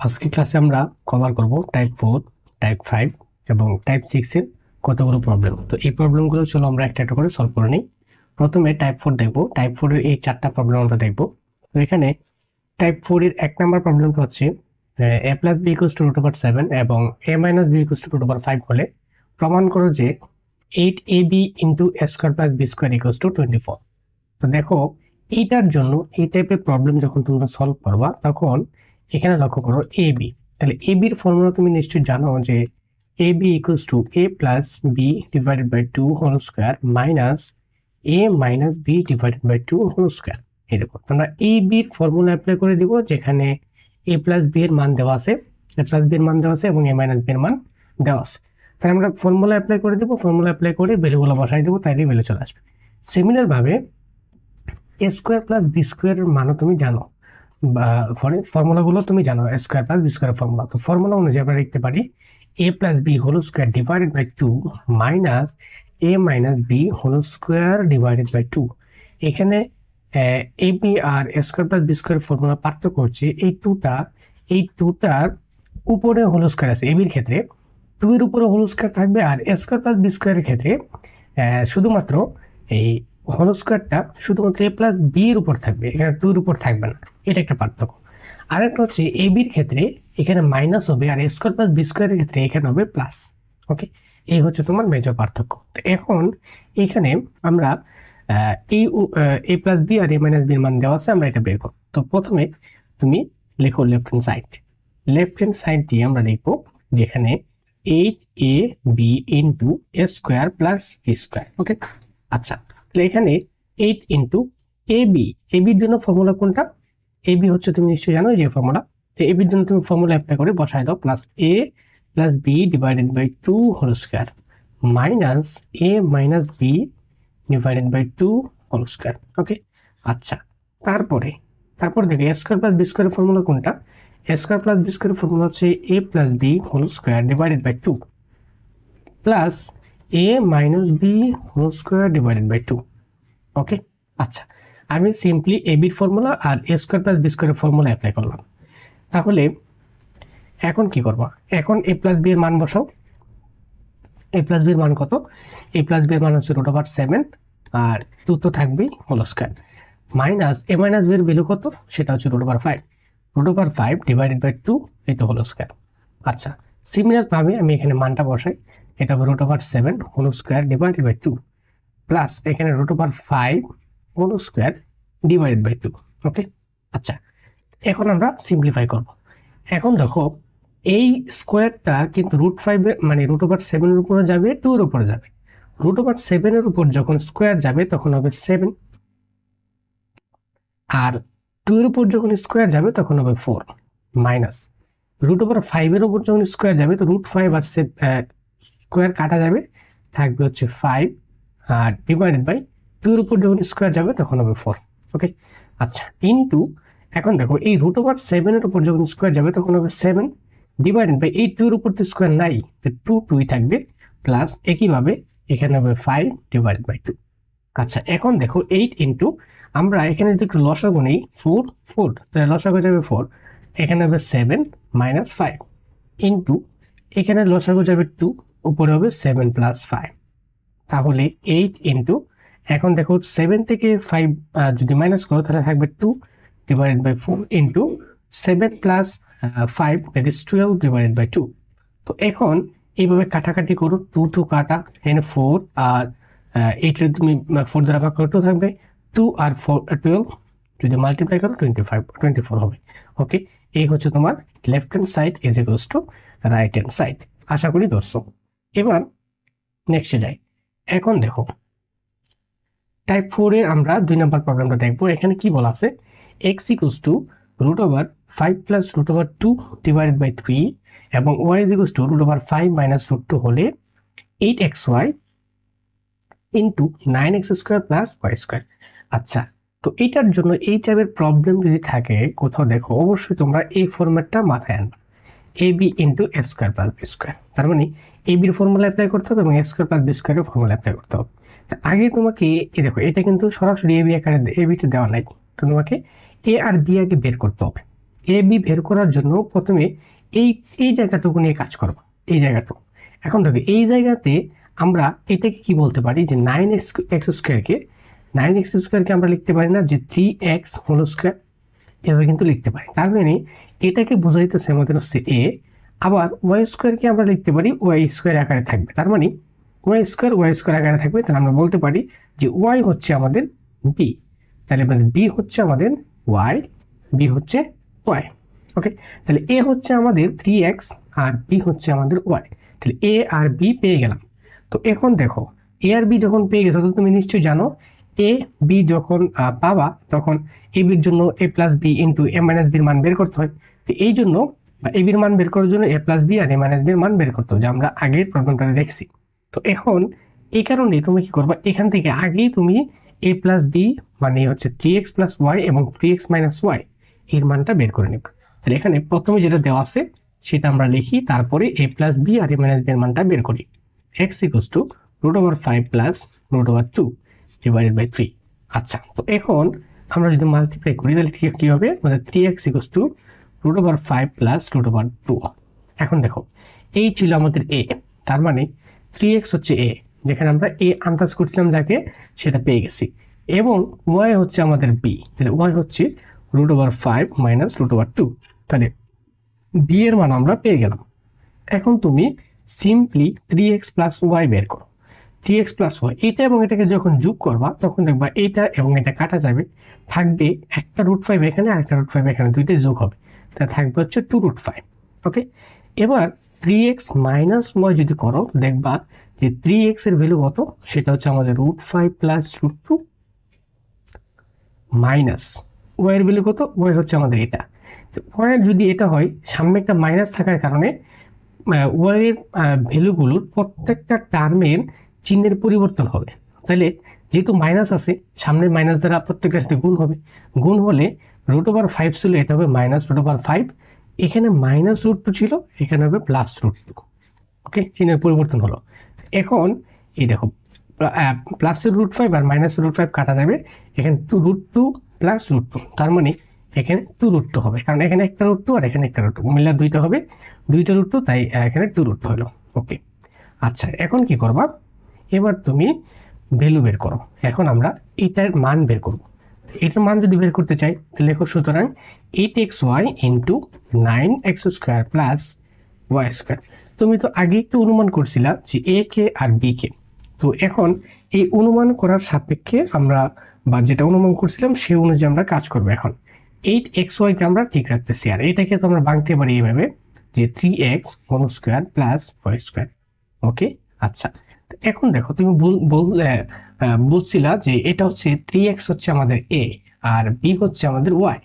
আজকে ক্লাসে আমরা কভার করব টাইপ 4, টাইপ 5 এবং টাইপ 6 এর কতগুলো প্রবলেম। তো এই প্রবলেমগুলো চলো আমরা একটা একটা করে সলভ করে নিই। প্রথমে টাইপ 4 দেখব। টাইপ 4 এর এই চারটা প্রবলেম আমরা দেখব। তো এখানে টাইপ 4 এর 1 নাম্বার প্রবলেমটা হচ্ছে a + b = √7 এবং a - b = √5 হলে প্রমাণ করো যে 8ab * a² + b² = 24। তো দেখো এইটার জন্য এই টাইপের প্রবলেম যখন তোমরা সলভ করবা তখন এখানে লক্ষ্য করো এ বি। তাহলে এ বির ফর্মুলা তুমি নিশ্চয়ই জানো যে A B equals to A plus B divided by 2 whole square minus A minus B divided by 2 whole square. এই দেখো আমরা এ বির ফর্মুলা অ্যাপ্লাই করে দিব, যেখানে এ প্লাস বি এর মান দেওয়া আছে, এ প্লাস বি এর মান দেওয়া আছে এবং এ মাইনাস বি এর মান দেওয়া আছে। তাহলে আমরা ফর্মুলা অ্যাপ্লাই করে দিব, ফর্মুলা অ্যাপ্লাই করে ভ্যালুগুলো বসাই দেবো, তাইলে ভ্যালু চলে আসবে। সিমিলার ভাবে এ স্কোয়ার প্লাস বি স্কোয়ারের মানও তুমি জানো, বা ফর্মুলাগুলো তুমি জানো, এ স্কোয়ার প্লাস বি স্কোয়ারের ফর্মুলা। তো ফর্মুলা অনুযায়ী আমরা লিখতে পারি A plus B whole square divided by 2 minus A minus B whole square divided by 2। এখানে এ বি আর এ স্কোয়ার প্লাস বি স্কোয়ারের ফর্মুলা পার্থক্য হচ্ছে এই টুটার উপরে হোল স্কোয়ার আছে। এ বির ক্ষেত্রে 2 এর উপরে হোল স্কোয়ার থাকবে, আর এ স্কোয়ার প্লাস বি স্কোয়ারের ক্ষেত্রে শুধুমাত্র এই হোল স্কোয়ারটা শুধুমাত্র এ প্লাস বি এর উপর থাকবে, এখানে 2 এর উপর থাকবে না। এটা একটা পার্থক্য। আরেকটা হচ্ছে এ বির ক্ষেত্রে এখানে মাইনাস হবে, আর এ স্কোয়ার প্লাস বি স্কোয়ারের ক্ষেত্রে এখানে হবে প্লাস। ওকে, এই হচ্ছে তোমার মেজর পার্থক্য। তো এখন এখানে আমরা এই এ প্লাস বি আর এ মাইনাস বির মান দেওয়া আছে, আমরা এটা বের করব। তো প্রথমে তুমি লেখো লেফট হ্যান্ড সাইড দিয়ে আমরা লিখবো যেখানে 8ab ইন্টু এ square plus B square. Okay, আচ্ছা, তাহলে এখানে 8 ইন্টু এবি, এবির জন্য ফর্মুলা কোনটা? এবি হচ্ছে তুমি নিশ্চয়ই জানো যে ফর্মুলা। তো এবির জন্য তুমি ফর্মুলা অ্যাপ্লাই করে বসায় দাও, plus A plus B divided by 2 whole square minus A minus B divided by 2 whole square. Okay, আচ্ছা, তারপরে দেখো এ স্কোয়ার প্লাস বি স্কোয়ারের ফর্মুলা কোনটা? এ স্কোয়ার প্লাস বি স্কোয়ারের ফর্মুলা হচ্ছে A plus B whole square divided by 2 plus A minus B whole square divided by 2। Okay, আচ্ছা, আমি simply A বির ফর্মুলা আর এ স্কোয়ার প্লাস বি স্কোয়ারের formula apply করলাম। তাহলে এখন কি করবো? এখন এ প্লাস বি এর মান বসাও। এ প্লাস বি এর মান কত? এ প্লাস বি এর মান হচ্ছে √7, আর 2 তো থাকবেই whole square, minus A minus B এর ভ্যালু কত? সেটা হচ্ছে √5 ডিভাইডেড বাই 2, এই তো হোল স্কোয়ার। আচ্ছা, সিমিলার ভাবে আমি এখানে মানটা বসাই, এটা হবে √7 whole square divided by 2 plus এখানে √5 whole square divided by 2। Okay, আচ্ছা, এখন আমরা সিম্পলিফাই করব। এখন দেখো এই স্কোয়ারটা কিন্তু √5 মানে √7 এর উপরে যাবে, 2 এর উপরে যাবে। √7 এর উপর যখন স্কোয়ার যাবে তখন হবে 7, আর 2 এর উপর যখন স্কোয়ার যাবে তখন হবে 4, মাইনাস √5 এর উপর যখন স্কোয়ার যাবে তো √5 আর স্কোয়ার কাটা যাবে, থাকবে হচ্ছে 5, আর ডিভাইডেড বাই 2 এর উপর যখন স্কোয়ার যাবে তখন হবে 4। ওকে, আচ্ছা, ইনটু এখন দেখো এই √7 এর উপর যখন স্কোয়ার যাবে তখন হবে 7 ডিভাইডেড বাই এই 2 এর উপর তো স্কোয়ার নাই, তো 2 থাকবে, প্লাস একইভাবে এখানে হবে 5 ডিভাইডেড বাই 2। আচ্ছা, এখন দেখো 8 ইন্টু, আমরা এখানে যদি একটু লসাগু নেই, 4 তাহলে লসাগু যাবে 4, এখানে হবে 7 মাইনাস 5 ইন্টু এখানে লসাগু যাবে 2, উপরে হবে 7 প্লাস 5। তাহলে 8 ইন্টু, এখন দেখো 7 থেকে 5 যদি মাইনাস করো তাহলে থাকবে 2 divided by 4 into 7 plus 5, that is 12 divided by 2। তো এখন এইভাবে কাটাকাটি করো, 2 কাটা, এখানে 4 আর 8 তুমি 4 দ্বারা ভাগ করো 2 থাকবে, 2 আর 4 12 যদি মাল্টিপ্লাই করো 24 হবে। ওকে, এই হচ্ছে তোমার left hand side is equals to right hand side. আশা করি দর্শক। এবার নেক্সটে যাই। এখন দেখো টাইপ 4 এর আমরা 2 নম্বর প্রবলেমটা দেখবো। এখানে কি বলা আছে? x equals to √5 plus √2 divided by 3 এবং y ইকুয়ালস টু √5 মাইনাস √2 হলে 8xy into 9x square plus y square. আচ্ছা, তো এইটার জন্য এই টাইপের প্রবলেম যদি থাকে কোথাও, দেখো অবশ্যই তোমরা এই ফরম্যাটটা মাথায় আনবে, A B into A square plus B square. তার মানে এ বির ফর্মুলা অ্যাপ্লাই করতে হবে এবং এ স্কোয়ার প্লাস বি স্কোয়ারের ফর্মুলা অ্যাপ্লাই করতে হবে। আগে তোমাকে দেখো এটা কিন্তু সরাসরি এ বি আকারে এ বিতে দেওয়া নাই, তো তোমাকে এ আর বি আগে বের করতে হবে। এ বি বের করার জন্য প্রথমে এই এই জায়গাটুকু নিয়ে কাজ করব, এই জায়গাটুকু। এখন দেখো এই জায়গাতে আমরা এটাকে কি বলতে পারি যে 9x স্কোয়ারকে 9x স্কোয়ারকে আমরা লিখতে পারি না যে 3x হোল স্কোয়ার, এভাবে কিন্তু লিখতে পারি। তার মানে এটাকে বোঝাইতেছে আমাদের হচ্ছে এ। আবার ওয়াই স্কোয়ারকে আমরা লিখতে পারি ওয়াই স্কোয়ার আকারে থাকবে, তার মানে ওয়াই স্কোয়ার আকারে থাকবে। তাহলে আমরা বলতে পারি যে ওয়াই হচ্ছে আমাদের বি, তাহলে বি হচ্ছে আমাদের ওয়াই, বি হচ্ছে ওয়াই। ওকে, তাহলে এ হচ্ছে আমাদের 3x আর বি হচ্ছে আমাদের ওয়াই। তাহলে এ আর বি পেয়ে গেলাম। তো এখন দেখো এ আর বি যখন পেয়ে গেছো, তো তুমি নিশ্চয়ই জানো এ বি যখন পাবা তখন এ বির জন্য এ plus B into A minus বির মান বের করতে হয়। তো এই জন্য এ বির মান বের করার জন্য এ প্লাস বি আর এ মাইনাস বির মান বের করতে হয়, যা আমরা আগের প্রবলেমটাতে দেখছি। তো এখন এই কারণে তুমি কি করবা, এখান থেকে আগেই তুমি এ প্লাস বি মানে হচ্ছে 3x প্লাস ওয়াই এবং 3x মাইনাস ওয়াই এর মানটা বের করে নেবা। তাহলে এখানে প্রথমে যেটা দেওয়া আছে সেটা আমরা লিখি, তারপরে এ প্লাস বি আর এ মাইনাস বি এর মানটা বের করি। x equals to √5 plus √2 divided by 3। আচ্ছা, তো এখন আমরা যদি মাল্টিপ্লাই করি তাহলে কি হবে, মানে 3x ইকুয়ালস টু √5 প্লাস √2। এখন দেখো এই ছিল আমাদের এ, তার মানে 3x হচ্ছে এ, যেখানে আমরা এ আন্দাজ করছিলাম যাকে সেটা পেয়ে গেছি, এবং ওয়াই হচ্ছে আমাদের বি, তাহলে ওয়াই হচ্ছে √5 মাইনাস √2। তাহলে বি এর মান আমরা পেয়ে গেলাম। এখন তুমি সিম্পলি 3x প্লাস ওয়াই বের করো। 3x প্লাস ওয়াই, এটা এবং এটাকে যখন যোগ করবা তখন দেখবা এটা এবং এটা কাটা যাবে, থাকবে একটা √5 এখানে আর একটা √5 এখানে, দুইটাই যোগ হবে, তা থাকবে হচ্ছে 2√5। ওকে, এবার 3x মাইনাস ওয়াই যদি করো দেখবা যে 3x এর ভ্যালু কত, সেটা হচ্ছে আমাদের √5 প্লাস √2 মাইনাস ওয়াই এর ভ্যালু কত, ওয়াই হচ্ছে আমাদের এটা। ওয়াই যদি এটা হয়, সামনে একটা মাইনাস থাকার কারণে ওয়াইয়ের ভ্যালুগুলোর প্রত্যেকটা টার্মের চিহ্নের পরিবর্তন হবে। তাহলে যেহেতু মাইনাস আছে, সামনের মাইনাস দ্বারা প্রত্যেকটার সাথে গুণ হবে, গুণ হলে √5 ছিল, এটা হবে মাইনাস √5, এখানে মাইনাস √2 ছিল, এখানে হবে প্লাস √2। ওকে, চিহ্নের পরিবর্তন হলো। এখন এই দেখো প্লাসের √5 আর মাইনাসের √5 কাটা যাবে, এখানে √2 প্লাস √2, তার মানে এখানে 2√2 হবে, কারণ এখানে একটা √2 আর এখানে একটা √2 মিলে দুইটা হবে, দুইটা √2, তাই এখানে 2√2 হলো। ওকে, আচ্ছা এখন কি করবা, এবার তুমি ভ্যালু বের করো। এখন আমরা এটার মান বের করব। এটার মান যদি বের করতে চাই তাহলে লেখো, সুতরাং 8xy into 9x square plus Y square. তুমি তো আগে একটু অনুমান করছিলা যে এ কে আর বি কে, তো এখন এই অনুমান করার সাপেক্ষে আমরা বা যেটা অনুমান করছিলাম সেই অনুযায়ী আমরা কাজ করবো। এখন 8xy কে আমরা ঠিক রাখতেছি, আর এটাকে তো আমরা ভাঙতে পারি এইভাবে যে 3x whole square plus Y square. Okay, আচ্ছা এখন দেখো তুমি বলছিলা যে এটা হচ্ছে 3x হচ্ছে আমাদের এ আর বি হচ্ছে আমাদের ওয়াই।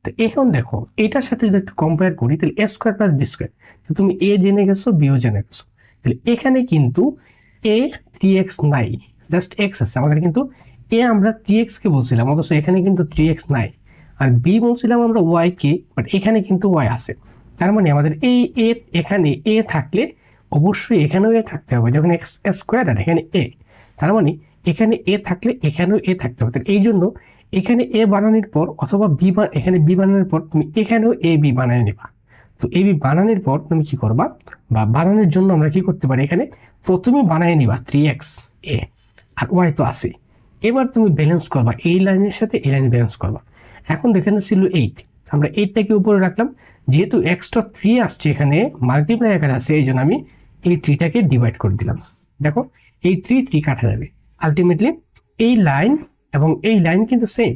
তো এখন দেখো এটার সাথে যদি একটু কম্পেয়ার করি তাহলে A square plus B square, তুমি এ জেনে গেছো, বিও জেনে গেছো, তাহলে এখানে কিন্তু এ 3x নাই, জাস্ট এক্স আছে আমাদের, কিন্তু এ আমরা 3x কে বলছিলাম, অথচ এখানে কিন্তু 3x নাই, আর বি বলছিলাম আমরা ওয়াই কে, বাট এখানে কিন্তু ওয়াই আছে। তার মানে আমাদের এই এ, এখানে এ থাকলে অবশ্যই এখানেও এ থাকতে হবে, যখন এক্স স্কোয়ার আর এখানে এ, তার মানে এখানে এ থাকলে এখানেও এ থাকতে হবে। এই জন্য এখানে এ বানানোর পর অথবা বি, এখানে বি বানানোর পর তুমি এখানেও এ বি বানিয়ে নেবা। তো এ বি বানানোর পর তুমি কি করবা, বা বানানোর জন্য আমরা কি করতে পারি, এখানে প্রথমে বানিয়ে নিবা 3x এ আর ওয়াই তো আছে, এবার তুমি ব্যালেন্স করবা এই লাইনের সাথে এই লাইন ব্যালেন্স করবা। এখন এখানে ছিল 8, আমরা 8টাকে উপরে রাখলাম, যেহেতু এক্সট্রা 3 আসছে এখানে মাল্টিপ্লাই আকারে আছে, এই জন্য আমি এই 3টাকে ডিভাইড করে দিলাম। দেখো এই 3 কাটা যাবে, আলটিমেটলি এই লাইন এবং এই লাইন কিন্তু সেম।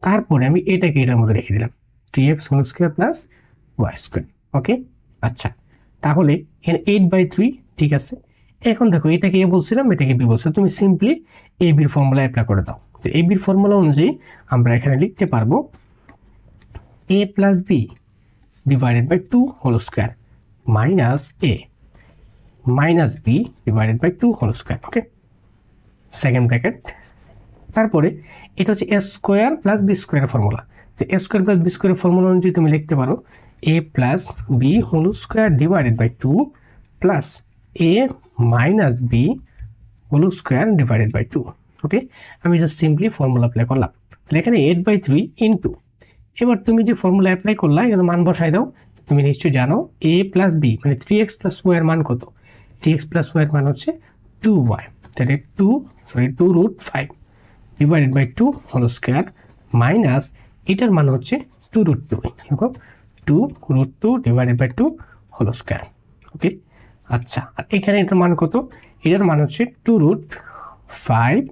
তারপরে আমি এটাকে এটার মধ্যে রেখে দিলাম 3x whole square plus Y square. Okay, আচ্ছা তাহলে এখানে 8/3 ঠিক আছে। এখন দেখো এটাকে এ বলছিলাম, এটাকে বি বলছিলাম, তুমি সিম্পলি এ বির ফর্মুলা অ্যাপ্লাই করে দাও। তো এ বির ফর্মুলা অনুযায়ী আমরা এখানে লিখতে পারবো a plus B divided by 2 whole square minus A minus B divided by 2 whole square. Okay, second bracket, তারপরে এটা হচ্ছে এ স্কোয়ার প্লাস বি স্কোয়ারের ফর্মুলা। তো এ স্কোয়ার প্লাস বি স্কোয়ারের ফর্মুলা অনুযায়ী তুমি লিখতে পারো A plus B whole square divided by 2 plus A minus B whole square divided by 2। Okay, আমি জাস্ট সিম্পলি ফর্মুলা অ্যাপ্লাই করলাম। তাহলে এখানে 8/3 ইন্টু এবার তুমি যে ফর্মুলা অ্যাপ্লাই করলা এর মান বসাই দাও। তুমি নিশ্চয়ই জানো a প্লাস বি মানে 3x প্লাস ওয়াই এর মান কত? 3x প্লাস ওয়াই এর মান হচ্ছে 2y, তাহলে 2√5 divided by 2 whole square minus এটার মান হচ্ছে 2√2, দেখো 2√2 divided by 2 whole square. Okay, আচ্ছা, আর এখানে এটার মান কত? এটার মান হচ্ছে 2√5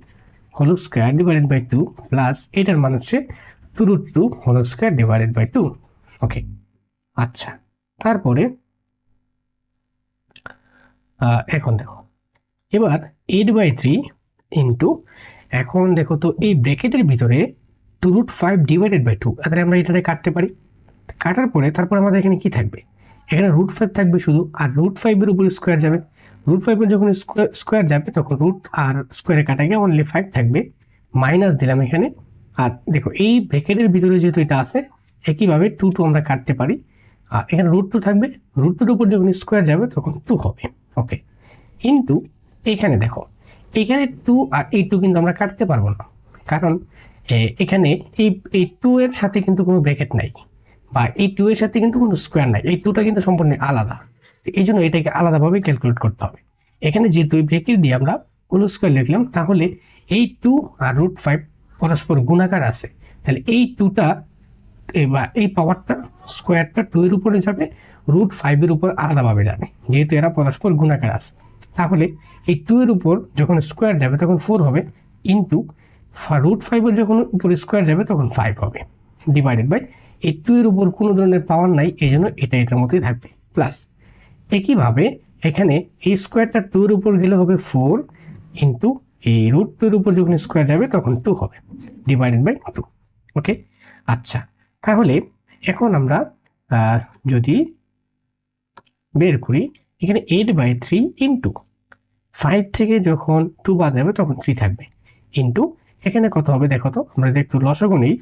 whole square divided by 2 plus এটার মান হচ্ছে 2√2 whole square divided by 2। Okay, আচ্ছা, তারপরে এখন দেখো, এবার 8/3 ইন্টু, এখন দেখো তো এই ব্র্যাকেটের ভিতরে 2√5 ডিভাইডেড বাই 2, তাহলে আমরা এটাকে কাটতে পারি। কাটার পরে তারপর আমাদের এখানে কি থাকবে? এখানে √5 থাকবে শুধু, আর √5 এর উপরে স্কোয়ার যাবে। √5 এর যখন স্কোয়ার যাবে তখন রুট আর স্কোয়ারে কাটা গিয়ে অনলি 5 থাকবে, মাইনাস দিলাম এখানে। আর দেখো এই ব্র্যাকেটের ভিতরে যেহেতু এটা আছে, একইভাবে 2 আমরা কাটতে পারি। আর এখানে √2 থাকবে, √2 এর উপর যখন স্কোয়ার যাবে তখন 2 হবে। ওকে, কিন্তু এখানে দেখো, এখানে 2 আর এই 2 কিন্তু আমরা কাটতে পারবো না, কারণ এখানে এই 2 এর সাথে কিন্তু কোনো ব্র্যাকেট নাই, বা এই 2 এর সাথে কিন্তু কোনো স্কোয়ার নাই, এই 2টা কিন্তু সম্পূর্ণ আলাদা। এই জন্য এটাকে আলাদাভাবে ক্যালকুলেট করতে হবে। এখানে যেহেতু এই ব্র্যাকেট দিয়ে আমরা হোল স্কোয়ার লিখলাম, তাহলে এই 2 আর √5 পরস্পর গুণাকার আছে, তাহলে এই 2টা বা এই পাওয়ারটা স্কোয়ারটা 2 এর উপরে যাবে, √5 এর উপর আলাদাভাবে যাবে, যেহেতু এরা পরস্পর গুণাকার আছে। তাহলে এই 2 এর উপর যখন স্কোয়ার যাবে তখন 4 হবে, ইন্টু √5 এর যখন উপরে স্কোয়ার যাবে তখন 5 হবে, ডিভাইডেড বাই এই 2 এর উপর কোনো ধরনের পাওয়ার নাই, এই জন্য এটা এটার মতোই থাকবে, প্লাস একইভাবে এখানে এই স্কোয়ারটা 2 এর উপর গেলে হবে 4, ইন্টু এই √2 এর উপর যখন স্কোয়ার যাবে তখন 2 হবে, ডিভাইডেড বাই 2। ওকে, আচ্ছা, তাহলে এখন আমরা যদি বের করি, এখানে 8/3 ইন্টু 5 থেকে যখন 2 বাদ যাবে তখন 3 থাকবে, ইন্টু এখানে কত হবে দেখো তো, আমরা একটু লসাগু নেই,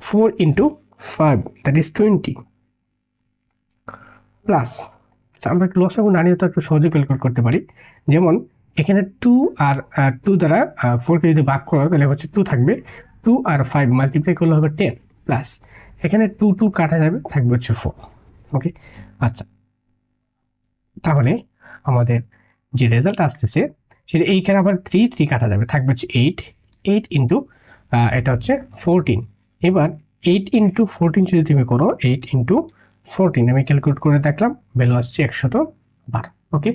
4 ইন্টু 5 দ্যাট ইজ 20, প্লাস আমরা একটু লসাগু না নিয়ে তো একটু সহজে ক্যালকুলেট করতে পারি। যেমন এখানে 2 আর 2 দ্বারা 4কে যদি ভাগ করা তাহলে হচ্ছে 2 থাকবে, 2 আর 5 মাল্টিপ্লাই করলে হবে 10, প্লাস এখানে 2 কাটা যাবে, থাকবে হচ্ছে 4। ওকে, আচ্ছা, তাহলে আমাদের যে রেজাল্ট আসতেছে সেটা এইখানে আবার 3 কাটা যাবে, থাকবে হচ্ছে 8 ইন্টু এটা হচ্ছে 14। এবার 8 ইন্টু 14 যদি তুমি করো, 8 ইন্টু 14 আমি ক্যালকুলেট করে দেখলাম, ভ্যালু আসছে 112। ওকে,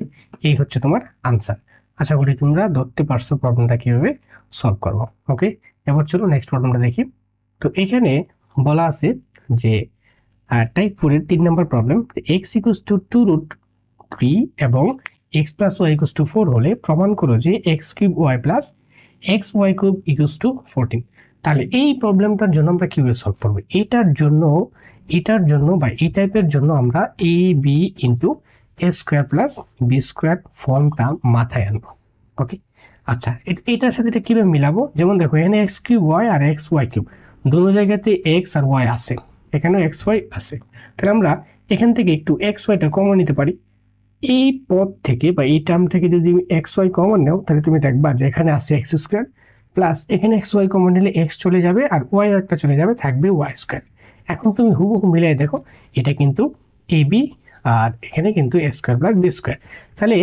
এই হচ্ছে তোমার আনসার। আশা করি তোমরা ধরতে পারছো প্রবলেমটা কীভাবে সলভ করবো। ওকে, এবার চলো নেক্সট প্রবলেমটা দেখি। তো এখানে বলা আছে যে টাইপ 4 এর 3 নম্বর প্রবলেম, x = 2√3 এবং x + y = 4 হলে প্রমাণ করো যে x³ y + xy³ = 14। তাহলে এই প্রবলেমটার জন্য আমরা কিভাবে সলভ করব? এটার জন্য বা এই টাইপের জন্য আমরা a b * a² + b² ফর্মটা মাথায় আনবো। ওকে, আচ্ছা, এটার সাথে এটা কিভাবে মিলাবো? যেমন দেখো এখানে x³ y আর xy³ দুটো জায়গাতে x আর y আছে, এখানেও xy আছে, তাহলে আমরা এখান থেকে একটু xyটা কমন নিতে পারি। এই পদ থেকে বা এই টার্ম থেকে যদি xy কমন নাও, তাহলে তুমি দেখবা যে এখানে আছে x² প্লাস এখানে xy কমন নিলে x চলে যাবে আর y একটা চলে যাবে, থাকবে y²। এখন তুমি হুবহু মিলাই দেখো, এটা কিন্তু ab আর এখানে কিন্তু a² + b²। তাহলে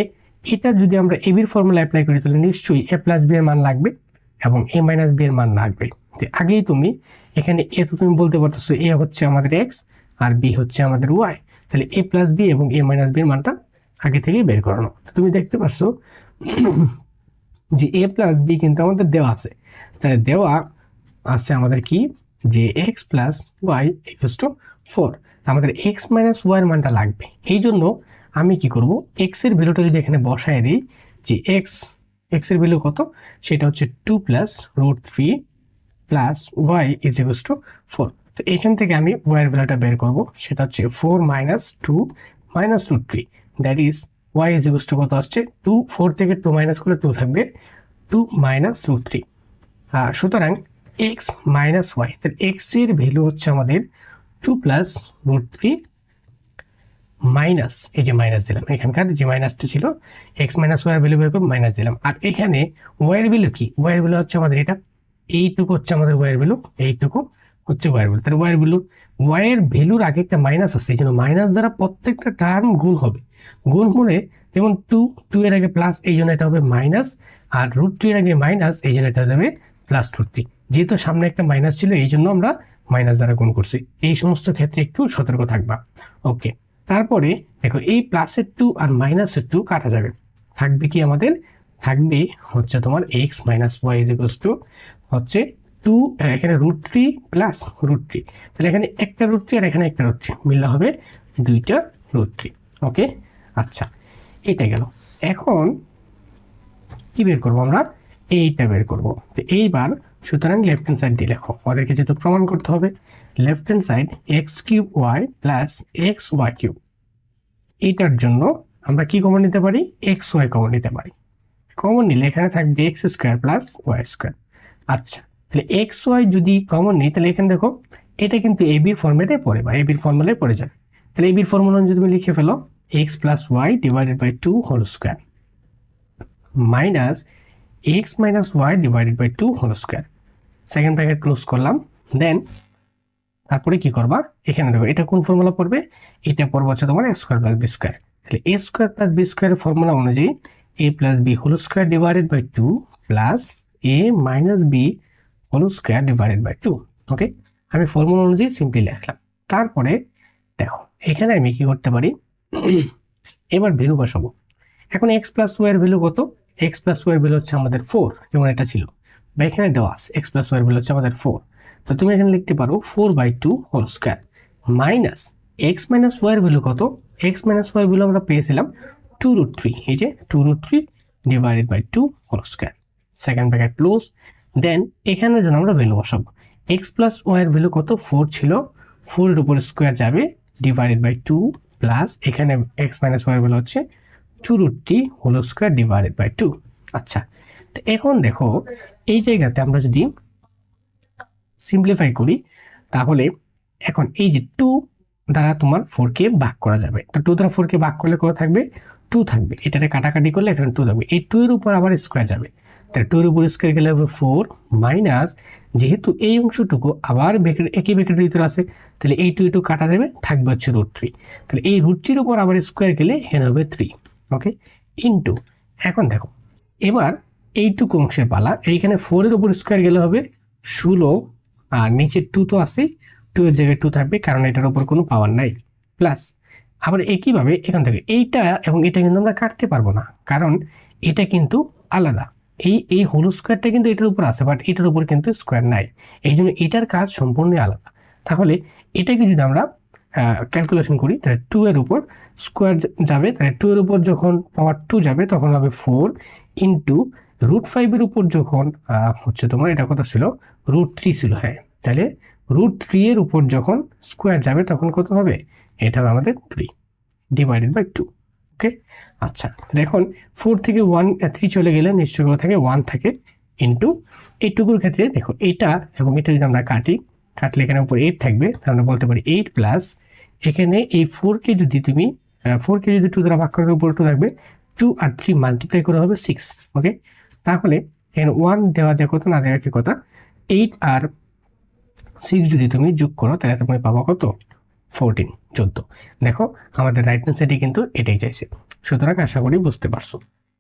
এটা যদি আমরা ab এর ফর্মুলা অ্যাপ্লাই করি তাহলে নিশ্চয়ই a + b এর মান লাগবে এবং a - b এর মান লাগবে। তো আগেই তুমি এখানে a তো তুমি বলতে পারতেছো a হচ্ছে আমাদের x আর b হচ্ছে আমাদের y, তাহলে a + b এবং a - b এর মানটা আগে থেকেই বের করানো। তো তুমি দেখতে পাচ্ছো যে a + b কিন্তু আমাদের দেওয়া আছে, তাহলে দেওয়া আছে আমাদের কি যে x + y = 4, আমাদের x - y এর মানটা লাগবে। এই জন্য আমি কি করব, x এর ভ্যালুটা যদি এখানে বসায় দিই যে x এর ভ্যালু কত, সেটা হচ্ছে 2 + √3 + y = 4। তো এখান থেকে আমি y এর ভ্যালুটা বের করব, সেটা হচ্ছে 4 - 2 - √3 দ্যাট ইজ y = কত আসছে 2, 4 থেকে 2 মাইনাস করলে 2 থাকবে, 2 - √3। সুতরাং x - y, তাহলে x এর ভ্যালু হচ্ছে আমাদের 2 + √3 মাইনাস, এই যে মাইনাস দিলাম, এখানকার যে মাইনাসটা ছিল x - y এর ভ্যালু বের করে মাইনাস দিলাম। আর এখানে y এর ভ্যালু কি, y এর ভ্যালু হচ্ছে আমাদের এটা, এইটুকু হচ্ছে আমাদের y এর ভ্যালু, এইটুকু হচ্ছে ওয়াই ভ্যালু। তাহলে ওয়াই এর ভ্যালুর আগে একটা মাইনাস আছে, এই জন্য মাইনাস দ্বারা প্রত্যেকটা টার্ম গুণ হবে। গুণ হলে যেমন টু এর আগে প্লাস, এই জন্য এটা হবে মাইনাস, আর √2 এর আগে মাইনাস, এই জন্য এটা যাবে +√3। যেহেতু সামনে একটা মাইনাস ছিল এই জন্য আমরা মাইনাস দ্বারা গুণ করছি। এই সমস্ত ক্ষেত্রে একটু সতর্ক থাকবা। ওকে, তারপরে দেখো এই +2 আর -2 কাটা যাবে, থাকবে কি আমাদের, থাকবে হচ্ছে তোমার x - y হচ্ছে 2, এখানে √3 প্লাস √3, তাহলে এখানে একটা √3 আর এখানে একটা √3 মিললে হবে দুইটা √3। ওকে, আচ্ছা এটা গেল। এখন কি বের করবো আমরা, এইটা বের করব। তো এইবার সুতরাং লেফট হ্যান্ড সাইড দিয়ে লেখো, আমাদেরকে যেহেতু প্রমাণ করতে হবে left hand side x³ y plus xy³ এইটার জন্য আমরা কি কমন নিতে পারি, xy কমন নিতে পারি। কমন নিলে এখানে থাকবে x² প্লাস y²। আচ্ছা, তাহলে xy যদি কমন নিই তাহলে এখানে দেখো এটা কিন্তু এবির ফর্মেটে পড়ে বা এবির ফর্মুলায় পড়ে যাবে। তাহলে এবির ফর্মুলা যদি তুমি লিখে ফেলো x plus y divided by 2 whole square minus x minus y divided by 2 whole square, second bracket close করলাম। দেন তারপরে কি করবা, এখানে দেখো এটা কোন ফর্মুলা পড়বে, এটা পড়বে হচ্ছে তোমার a² প্লাস b²। তাহলে a² প্লাস b² এর ফর্মুলা অনুযায়ী a plus b whole square divided by 2 plus a minus b whole square divided by 2। Okay, আমি ফর্মুলা অনুযায়ী সিম্পলি লিখলাম। তারপরে দেখো এখানে আমি কি করতে পারি, এবার ভ্যালু বসাবো। এখন x প্লাস y এর ভ্যালু কত, x প্লাস y এর ভ্যালু হচ্ছে আমাদের 4, যেমন এটা ছিল বা এখানে দেওয়া আছে x প্লাস y এর ভ্যালু হচ্ছে আমাদের 4। তো তুমি এখানে লিখতে পারো 4/2 whole square minus x minus y এর ভ্যালু কত, x মাইনাস y এর ভ্যালু আমরা পেয়েছিলাম 2√3, এই যে 2√3 divided by 2 whole square, second bracket close. Then এখানে জন্য আমরা ভ্যালু বসাবো, x প্লাস y এর ভ্যালু কত 4 ছিল, 4 এর উপর স্কোয়ার যাবে ডিভাইডেড বাই 2 প্লাস এখানে x মাইনাস y এর ভ্যালু হচ্ছে 2√3 হোল স্কোয়ার ডিভাইডেড বাই 2। আচ্ছা, তো এখন দেখো এই জায়গাতে আমরা যদি সিম্পলিফাই করি তাহলে এখন এই যে 2 দ্বারা তোমার 4কে ভাগ করা যাবে। তো 2 দ্বারা 4কে ভাগ করলে কত থাকবে, 2 থাকবে। এটাতে কাটাকাটি করলে এখানে 2 থাকবে, এই 2 এর উপর আবার স্কোয়ার যাবে, তাহলে 2 এর উপর স্কোয়ার গেলে হবে 4 মাইনাস, যেহেতু এই অংশটুকু আবার একই ব্র্যাকেটের ভিতরে আছে তাহলে এই 2 কাটা যাবে, থাকবে হচ্ছে √3। তাহলে এই √3 এর উপর আবার স্কোয়ার গেলে এখানে হবে 3। ওকে, ইনটু, এখন দেখো এবার এইটুকু অংশের পালা, এইখানে 4 এর উপর স্কোয়ার গেলে হবে 16, আর নিচে 2 তো আছে, 2 এর জায়গায় 2 থাকবে কারণ এটার উপর কোনো পাওয়ার নাই, প্লাস আবার একইভাবে এখান থেকে এইটা এবং এটা কিন্তু আমরা কাটতে পারবো না কারণ এটা কিন্তু আলাদা, এই হোল স্কোয়ারটা কিন্তু এটার উপর আছে বাট এটার উপর কিন্তু স্কোয়ার নাই, এই জন্য এটার কাজ সম্পূর্ণ আলাদা। তাহলে এটাকে যদি আমরা ক্যালকুলেশন করি তাহলে 2 এর উপর স্কোয়ার যাবে, তাহলে 2 এর উপর যখন পাওয়ার 2 যাবে তখন হবে 4 ইন্টু √5 এর উপর যখন হচ্ছে তোমার এটা কত ছিল, √3 ছিল, হ্যাঁ, তাহলে √3 এর উপর যখন স্কোয়ার যাবে তখন কত হবে, এটা হবে আমাদের 3 ডিভাইডেড বাই 2। ওকে, আচ্ছা দেখুন 4 থেকে 3 চলে গেলে নিশ্চয়ই কত থাকে, 1 থাকে, ইন্টু এইটুকুর ক্ষেত্রে দেখো এটা এবং এটা যদি আমরা কাটলে এখানে উপর 8 থাকবে, তাহলে আমরা বলতে পারি 8 প্লাস এখানে এই 4কে যদি তুমি 4কে যদি 2 দ্বারা ভাগ করার উপর 2 থাকবে, 2 আর 3 মাল্টিপ্লাই করে হবে 6। ওকে, তাহলে এখানে 1 দেওয়া যায় কত, না দেওয়া কি কথা, 8 আর 6 যদি তুমি যোগ করো তাহলে তুমি পাবো কত, 14। দেখো আমাদের রাইট হ্যান্ড সাইডে কিন্তু এটাই চাইছে, সুতরাং আশা করি বুঝতে পারছো।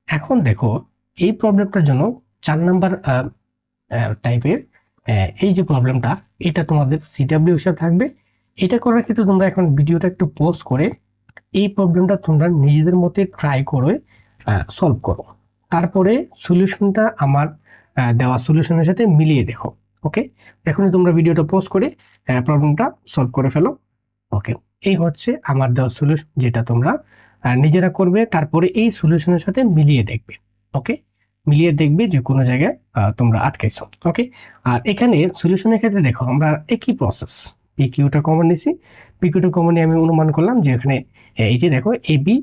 এখন দেখো এই প্রবলেমটার জন্য 4 নাম্বার টাইপের এই যে প্রবলেমটা, এটা তোমাদের সিডব্লিউ হিসাবে থাকবে। এটা করার ক্ষেত্রে তোমরা এখন ভিডিওটা একটু পজ করে এই প্রবলেমটা তোমরা নিজেদের মতে ট্রাই করে সলভ করো, তারপরে সলিউশনটা আমার দেওয়া সলিউশনের সাথে মিলিয়ে দেখো। ওকে, এখনই তোমরা ভিডিওটা পজ করে প্রবলেমটা সলভ করে ফেলো। ওকে, এই হচ্ছে আমার দেওয়া সলিউশন, যেটা তোমরা নিজেরা করবে, তারপরে এই সলিউশনের সাথে মিলিয়ে দেখবে। ওকে, মিলিয়ে দেখবে যে কোনো জায়গায় তোমরা আটকাইছো। ওকে, আর এখানে সলিউশনের ক্ষেত্রে দেখো আমরা একই প্রসেস, পিকিউটা কমন নিছি, পিকিউটা কমন নিয়ে আমি অনুমান করলাম যে এখানে এই যে দেখো এ বি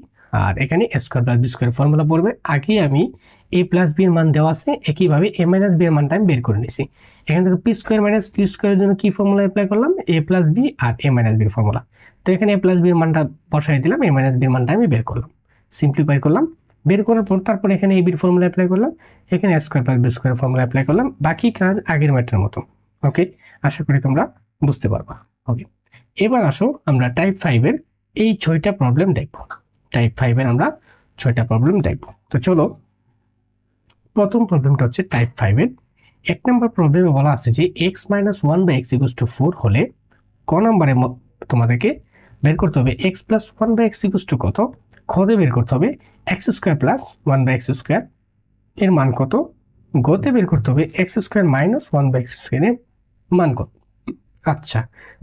আর এখানে a² প্লাস b² ফর্মুলা পড়বে, আগে আমি a প্লাস বি এর মান দেওয়া আছে, একইভাবে a মাইনাস বি এর মানটা আমি বের করে নিছি। এখান থেকে p² মাইনাস q² এর জন্য কি ফর্মুলা অ্যাপ্লাই করলাম, a প্লাস বি আর a মাইনাস বি এর ফর্মুলা। তো এখানে a প্লাস বি এর মানটা বসাই দিলাম, a মাইনাস বি এর মানটা আমি বের করলাম, সিম্পলিফাই করলাম, বের করার পর তারপর এখানে a b এর ফর্মুলা অ্যাপ্লাই করলাম, এখানে a² plus b² formula apply করলাম, বাকি কাজ আগের ম্যাটারের মতো। ওকে, আশা করি তোমরা বুঝতে পারবা। ওকে, এবার আসো আমরা টাইপ 5 এর এই 6টা প্রবলেম দেখব। টাইপ 5 এর আমরা 6টা প্রবলেম দেখব। তো চলো, প্রথম প্রবলেমটা হচ্ছে টাইপ 5 এর 1 নম্বর প্রবলেমে বলা আছে যে x - 1/x = 4 হলে ক নম্বরে তোমাদেরকে বের করতে হবে x + 1/x = কত, খতে বের করতে হবে x² + 1/x², এর মান কত, গতে বের করতে হবে x² - 1/x² এর মান কত। আচ্ছা,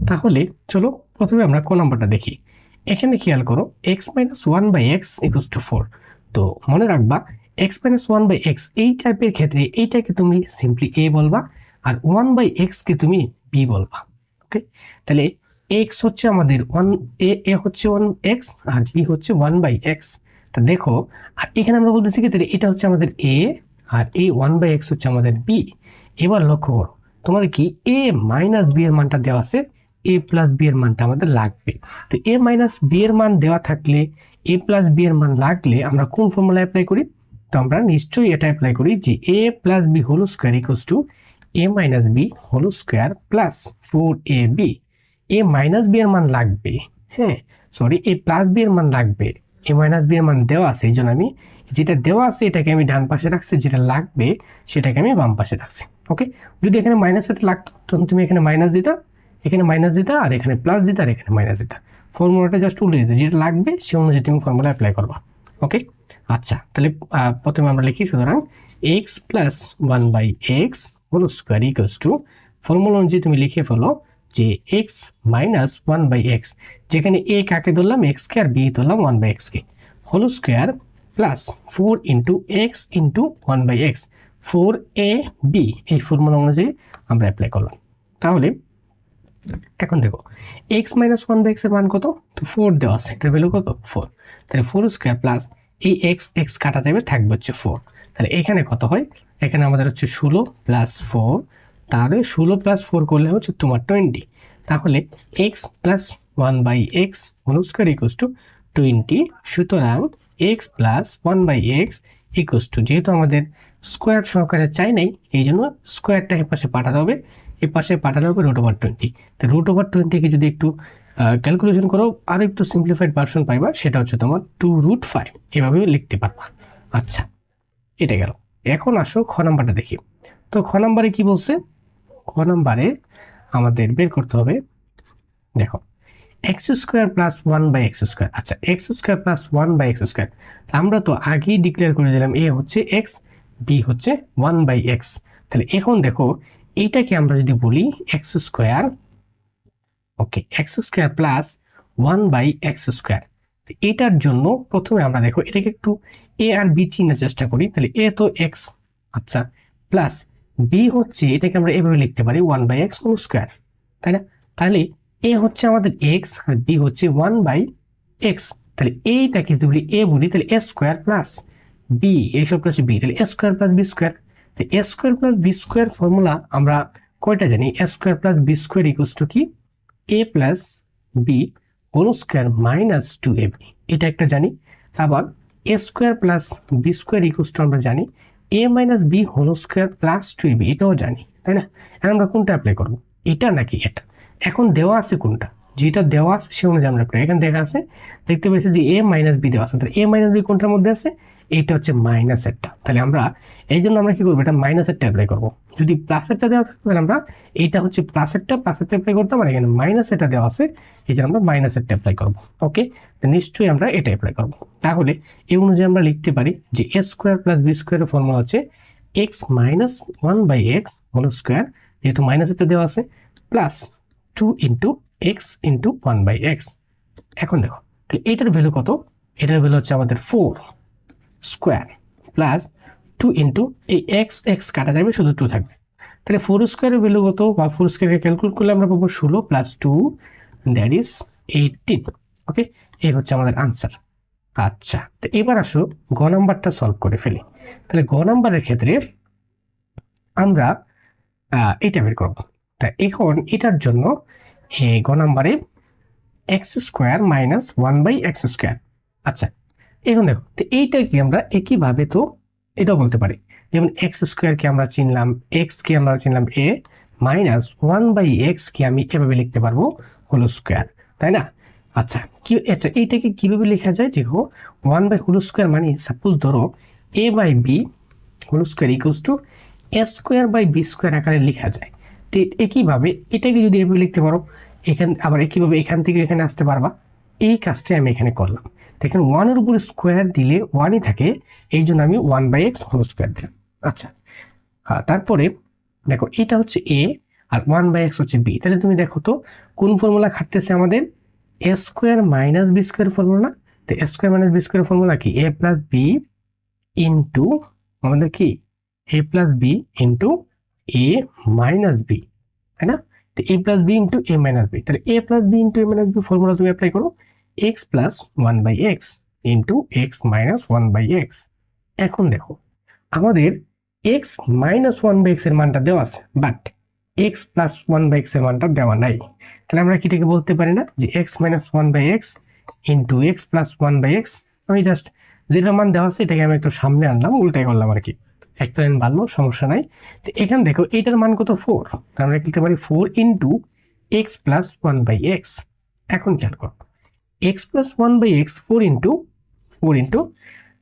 তাহলে চলো প্রথমে আমরা ক নাম্বারটা দেখি। এখানে খেয়াল করো x - 1/x = 4। তো মনে রাখবা x - 1/x এই টাইপের ক্ষেত্রে এইটাকে তুমি সিম্পলি a বলবা আর 1/x কে তুমি b বলবা। ওকে, তাহলে x হচ্ছে আমাদের 1, a হচ্ছে 1x আর b হচ্ছে 1/x। তা দেখো, আর এখানে আমরা বলতেছি কি তাহলে এটা হচ্ছে আমাদের a আর এই 1/x হচ্ছে আমাদের b। এবার লক্ষ্য করো তোমাদের কি a - b এর মানটা দেওয়া আছে, a + b এর মানটা আমাদের লাগবে। তো a - b এর মান দেওয়া থাকলে a + b এর মান লাগলে আমরা কোন ফর্মুলা অ্যাপ্লাই করি? তো আমরা নিশ্চয়ই এটা অ্যাপ্লাই করি যে a + b² = a - b² + 4ab। a - b এর মান লাগবে, হ্যাঁ সরি, a + b এর মান লাগবে, a - b এর মান দেওয়া আছে, এই জন্য আমি যেটা দেওয়া আছে এটাকে আমি ডান পাশে রাখছি, যেটা লাগবে সেটাকে আমি বাম পাশে রাখছি। ওকে, যদি এখানে মাইনাস এটা লাগতো তখন তুমি এখানে মাইনাস দিতা, এখানে মাইনাস দিতা, আর এখানে প্লাস দিতা, আর এখানে মাইনাস দিতা। ফর্মুলাটা জাস্ট উল্টে দিতে, যেটা লাগবে সে অনুযায়ী তুমি ফর্মুলা অ্যাপ্লাই করবা। ওকে, আচ্ছা তাহলে প্রথমে আমরা লিখি, সুতরাং x + 1/x² = ফর্মুলা অনুযায়ী তুমি লিখে ফেলো যে x - 1/x, যেখানে a কাকে ধরলাম x কে আর b ধরলাম 1/x কে, হোল² প্লাস 4 × x × 1/x 4ab, এই ফর্মুলা অনুযায়ী আমরা অ্যাপ্লাই করলাম। তাহলে এখন দেখো x - 1/x এর মান কত, তো 4 দেওয়া আছে, এটার ভ্যালু কত 4। তাহলে 4² প্লাস এই x কাটা যাবে, থাকবে হচ্ছে 4। তাহলে এখানে কত হয়, এখানে আমাদের হচ্ছে 16 + 4, তাহলে 16 + 4 করলে হচ্ছে তোমার 20। তাহলে x + 1/x² = 20। সুতরাং x + 1/x যেহেতু আমাদের স্কোয়ার সহকারে চাই নাই, এই জন্য স্কোয়ারটা এ পাশে পাঠাতে হবে, এ পাশে পাঠাতে হবে √20। তো √20 কে যদি একটু ক্যালকুলেশন করো আর একটু সিম্পলিফাইড ভার্সন পাইবা, সেটা হচ্ছে তোমার 2√5, এভাবেও লিখতে পারবা। আচ্ছা, এটা গেল। এখন আসো খ নাম্বারটা দেখি। তো খ নাম্বারে কি বলছে, খ নাম্বারে আমাদের বের করতে হবে, দেখো x² + 1/x²। আচ্ছা, x² + 1/x², আমরা তো আগেই ডিক্লেয়ার করে দিলাম a হচ্ছে x, b হচ্ছে 1/x। তাহলে এখন দেখো এইটাকে আমরা যদি বলি x², ওকে, x² + 1/x²। এটার জন্য প্রথমে আমরা দেখো এটাকে একটু a আর b চিনার চেষ্টা করি। তাহলে a তো x, আচ্ছা, প্লাস b হচ্ছে, এটাকে আমরা এভাবে লিখতে পারি 1/x², তাই না? তাহলে a হচ্ছে আমাদের x আর b হচ্ছে 1/x। তাহলে এইটাকে যদি বলি a বলি, তাহলে a² + b, এইসব হচ্ছে b, তাহলে a² + b²। তো a² + b² ফর্মুলা আমরা কয়টা জানি, a² + b² কি, a + b² - 2ab, এটা একটা জানি। আবার a² + b² আমরা জানি a - b² + 2ab, এটাও জানি, তাই না? এখন আমরা কোনটা অ্যাপ্লাই করব, এটা নাকি এটা? এখন দেওয়া আছে কোনটা, যেটা দেওয়া আছে সে অনুযায়ী আমরা অ্যাপ্লাই। এখানে দেখা আছে, দেখতে পাচ্ছি যে a - b দেওয়া আছে, তাহলে a - b কোনটার মধ্যে আছে, এইটা হচ্ছে মাইনাসেরটা। তাহলে আমরা এই জন্য আমরা কি করবো, এটা মাইনাসেরটা অ্যাপ্লাই করবো। যদি প্লাসেরটা দেওয়া থাকে তাহলে আমরা এইটা হচ্ছে প্লাসেরটা অ্যাপ্লাই করতাম, আর এখানে মাইনাসেরটা দেওয়া আছে, এই জন্য আমরা মাইনাসেরটা অ্যাপ্লাই করবো। ওকে, তো নিশ্চয়ই আমরা এটা অ্যাপ্লাই করবো। তাহলে এই অনুযায়ী আমরা লিখতে পারি যে a² + b² এর ফর্মুলা হচ্ছে x - 1/x², যেহেতু মাইনাসেরটা দেওয়া আছে, প্লাস 2 × x × 1/x। এখন দেখো তাহলে এটার ভ্যালু কত, এটার ভ্যালু হচ্ছে আমাদের 4² প্লাস 2 এই x কাটা যাবে, শুধু 2 থাকবে। তাহলে 4² এর ভ্যালু কত, বা 4² কে ক্যালকুলেট করলে আমরা পাবো 16 + 2, দ্যাট ইজ 18। ওকে, এই হচ্ছে আমাদের আনসার। আচ্ছা, তো এবার আসো গ নাম্বারটা সলভ করে ফেলি। তাহলে গ নাম্বারের ক্ষেত্রে আমরা এটা বের করবো। তা এখন এটার জন্য গ নাম্বারে x² - 1/x²। আচ্ছা, এখন দেখো তো এইটাকে আমরা একইভাবে তো এটাও বলতে পারি, যেমন x² কে আমরা চিনলাম, x কে আমরা চিনলাম a, মাইনাস 1/x কে আমি এভাবে লিখতে পারবো হোল স্কোয়ার, তাই না? আচ্ছা এইটাকে কিভাবে লেখা যায়? দেখো 1/হোল স্কোয়ার মানে সাপোজ ধরো a/b whole square equals two a²/b² আকারে লেখা যায়। তো একইভাবে এটাকে যদি এভাবে লিখতে পারো, আবার একইভাবে এখান থেকে এখানে আসতে পারবা। এই কাজটাই আমি এখানে করলাম। দেখেন 1-এর উপরে স্কোয়ার দিলে 1ই থাকে, এই জন্য আমি 1/x হোল স্কোয়ার দিলাম। আচ্ছা তারপরে দেখো এটা হচ্ছে a আর 1/x হচ্ছে b, তাহলে তুমি দেখো তো কোন ফর্মুলা খাটতেছে আমাদের? a² - b² formula. তো a² - b² ফর্মুলা কি? a+b ইন্টু আমাদের কি a+b ইন্টু a-b, তাই না? তো a+b ইন্টু a-b, তাহলে a+b ইন্টু a-b ফর্মুলা তুমি অ্যাপ্লাই করো, x plus 1/x into x minus 1/x। এখন দেখো আমাদের x মাইনাস 1/x এর মানটা দেওয়া আছে, বাট x প্লাস 1/x এর মানটা দেওয়া নাই। তাহলে আমরা কিটাকে বলতে পারি না যে x minus 1/x into x plus 1/x। আমি জাস্ট যেটা মান দেওয়া আছে এটাকে আমি একটু সামনে আনলাম, উল্টাই করলাম আর কি, একটা লাইন বাড়লো, সমস্যা নাই। তো এখানে দেখো এইটার মান কত? 4। তাহলে আমরা লিখতে পারি 4 ইন্টু x প্লাস 1/x। এখন খেয়াল করো x plus 1/x 4 into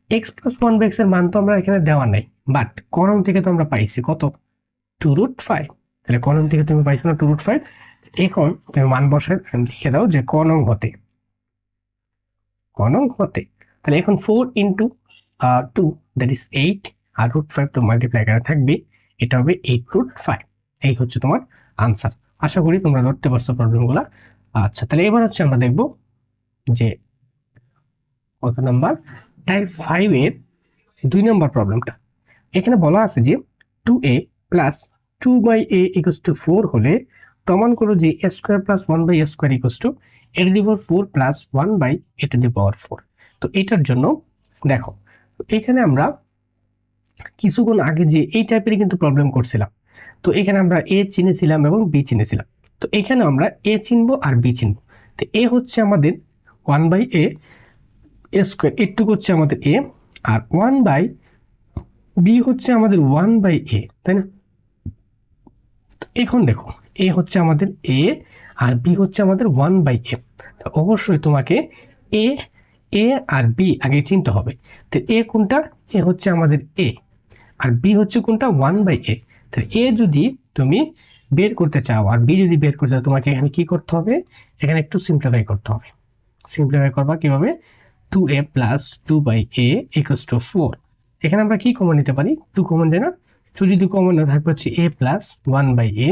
x plus 1/x এর মান তো আমরা এখানে দেওয়া নাই, বাট কলম থেকে তো আমরা পাইছি কত? 2√5। তাহলে কলম থেকে তুমি পাইছো না 2√5। এখন তুমি মান বসায় লিখে দাও যে কলম হতে, তাহলে এখন 4 ইন্টু 2 দ্যাট ইজ 8, আর √5 তো মাল্টিপ্লাই করে থাকবে, এটা হবে 8√5। এই হচ্ছে তোমার আনসার। আশা করি তোমরা ধরতে পারছো প্রবলেমগুলো। আচ্ছা তাহলে এবার হচ্ছে আমরা দেখব যে কত নাম্বার, টাইপ 5 এর 2 নম্বর প্রবলেমটা। এখানে বলা আছে যে 2a plus 2/a equals to 4 হলে প্রমাণ করো যে a² plus 1/a² equals to a⁴ plus 1/a⁴। তো এটার জন্য দেখো এখানে আমরা কিছুক্ষণ আগে যে এই টাইপের কিন্তু প্রবলেম করছিলাম, তো এখানে আমরা a চিনেছিলাম এবং b চিনেছিলাম। তো এখানে আমরা a চিনবো আর b চিনবো। তো a হচ্ছে আমাদের 1/a², এটুকু হচ্ছে আমাদের a, আর 1/b হচ্ছে আমাদের 1/a, তাই না? এখন দেখো a হচ্ছে আমাদের a আর b হচ্ছে আমাদের 1/a। তো অবশ্যই তোমাকে a আর b আগে চিনতে হবে। তো a কোনটা? a হচ্ছে আমাদের a, আর b হচ্ছে কোনটা? 1/a। তাহলে a যদি তুমি বের করতে চাও আর b যদি বের করতে চাও, তোমাকে এখানে কি করতে হবে? এখানে একটু সিম্পলিফাই করতে হবে। সিম্পলিফাই করবা কিভাবে? 2a plus 2/a equals to 4। এখানে আমরা কি কমন নিতে পারি? 2 কমন যায় না? 2 যদি কমন না থাকবে হচ্ছে a plus 1/a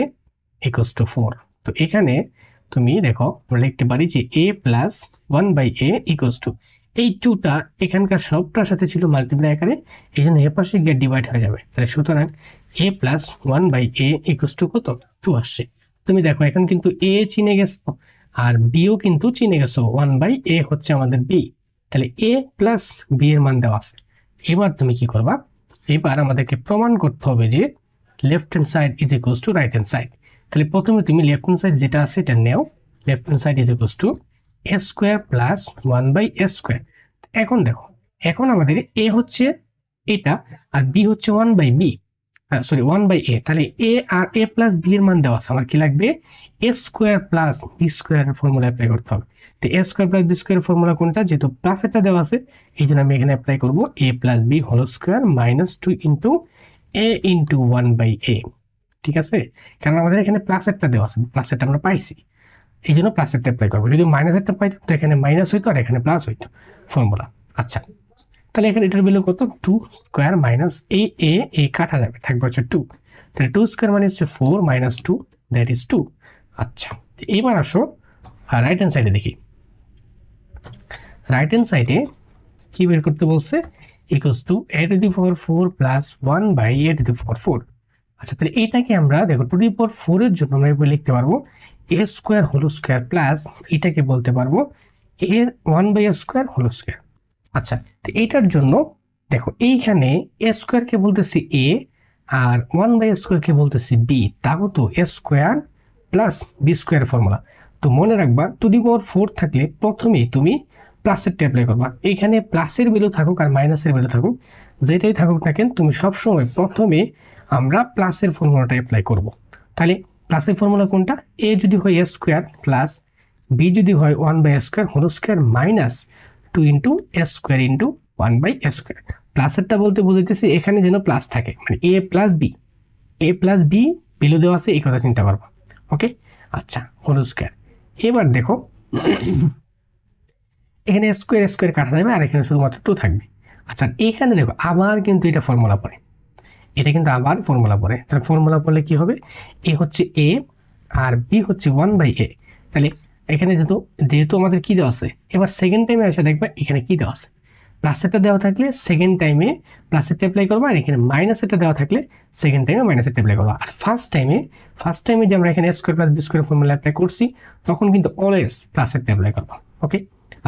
equals to 4। তো এখানে তুমি দেখো আমরা লিখতে পারি যে a plus 1/a equals to, এই 2টা এখানকার সবটার সাথে ছিল মাল্টিপ্লাই আকারে, এই জন্য এ পাশে গিয়ে ডিভাইড হয়ে যাবে। তাহলে সুতরাং a plus 1/a equals to কত? 2 আসছে। তুমি দেখো এখন কিন্তু a চিনে গেছো আর বিও কিন্তু চিনে গেছো, 1/a হচ্ছে আমাদের b। তাহলে a প্লাস b এর মান দেওয়া আছে। এবার তুমি কি করবা? এবার আমাদেরকে প্রমাণ করতে হবে যে left hand side is equals to right hand side. তাহলে প্রথমে তুমি লেফট হ্যান্ড সাইড যেটা আছে এটা নেও, left hand side is equals two a² plus 1/a²। এখন দেখো এখন আমাদের a হচ্ছে এটা আর b হচ্ছে 1/b, সরি 1/a। তাহলে a আর a প্লাস b এর মান দেওয়া আছে, আমার কি লাগবে? a² প্লাস b² এর ফর্মুলা অ্যাপ্লাই করতে হবে। তো a² প্লাস b² এর ফর্মুলা কোনটা? যেহেতু প্লাস একটা দেওয়া আছে এই জন্য আমি এখানে অ্যাপ্লাই করব a plus b whole square minus 2 into a into 1/a। ঠিক আছে, কারণ আমাদের এখানে প্লাস একটা দেওয়া আছে, প্লাস একটা আমরা পাইছি, এই জন্য প্লাস একটা অ্যাপ্লাই করবো। যদি মাইনাস একটা পাইতাম তো এখানে মাইনাস হইতো আর এখানে প্লাস হইতো ফর্মুলা। আচ্ছা তাহলে এখানে এটার ভ্যালু কত? 2 স্কোয়ার মাইনাস a কাটা যাবে, থাকবে হচ্ছে 2। তাহলে 2 স্কোয়ার মানে হচ্ছে 4 মাইনাস 2 দ্যাট ইজ 2। আচ্ছা এবার আসো রাইট হ্যান্ড সাইডে দেখি। রাইট হ্যান্ড সাইডে কি বের করতে বলছে? Equals to a⁴ plus 1/a⁴। আচ্ছা তাহলে এইটাকে আমরা দেখো 2⁴ এর জন্য আমরা এভাবে লিখতে পারবো a² হোল স্কোয়ার প্লাস এটাকে বলতে পারবো a1/a² হোল স্কোয়ার। আচ্ছা তো এইটার জন্য দেখো এইখানে a² কে বলতেছি a আর 1/a² কে বলতেছি b, তাও তো a² প্লাস b² ফর্মুলা। তো মনে রাখবা 2⁴ থাকলে প্রথমেই তুমি প্লাসের অ্যাপ্লাই করবা। এইখানে প্লাসের ভ্যালু থাকুক আর মাইনাসের ভ্যালু থাকুক, যেটাই থাকুক না কেন তুমি সবসময় প্রথমে আমরা প্লাসের ফর্মুলাটা অ্যাপ্লাই করব। তাহলে প্লাসের ফর্মুলা কোনটা? এ যদি হয় এ স্কোয়ার প্লাস বি যদি হয় 1/a² whole square minus 2 × a² × 1/a²। প্লাসেরটা বলতে বুঝাইতেছি এখানে যেন প্লাস থাকে, মানে a+b বিলো দেওয়া আছে, এই কথা চিন্তা করবো। ওকে, আচ্ছা, হোল স্কোয়ার। এবার দেখো এখানে স্কোয়ার স্কোয়ার কাটা যাবে আর এখানে শুধুমাত্র 2 থাকবে। আচ্ছা, এখানে দেখো আবার কিন্তু এটা ফর্মুলা পড়ে, এটা কিন্তু আবার ফর্মুলা পড়ে। তাহলে ফর্মুলা পড়লে কি হবে? এ হচ্ছে এ আর বি হচ্ছে 1/a। তাহলে এখানে যেহেতু যেহেতু আমাদের কি দেওয়া আছে, এবার সেকেন্ড টাইমে এসে দেখবা এখানে কি দেওয়া আছে। প্লাসেরটা দেওয়া থাকলে সেকেন্ড টাইমে প্লাসেরটা অ্যাপ্লাই করবো, আর এখানে মাইনাসেরটা দেওয়া থাকলে সেকেন্ড টাইমে মাইনাসেরটা অ্যাপ্লাই করবো। আর ফার্স্ট টাইমে যে আমরা এখানে a² + b² ফর্মুলা অ্যাপ্লাই করছি, তখন কিন্তু অলওয়েজ প্লাসেরটা অ্যাপ্লাই করবো। ওকে,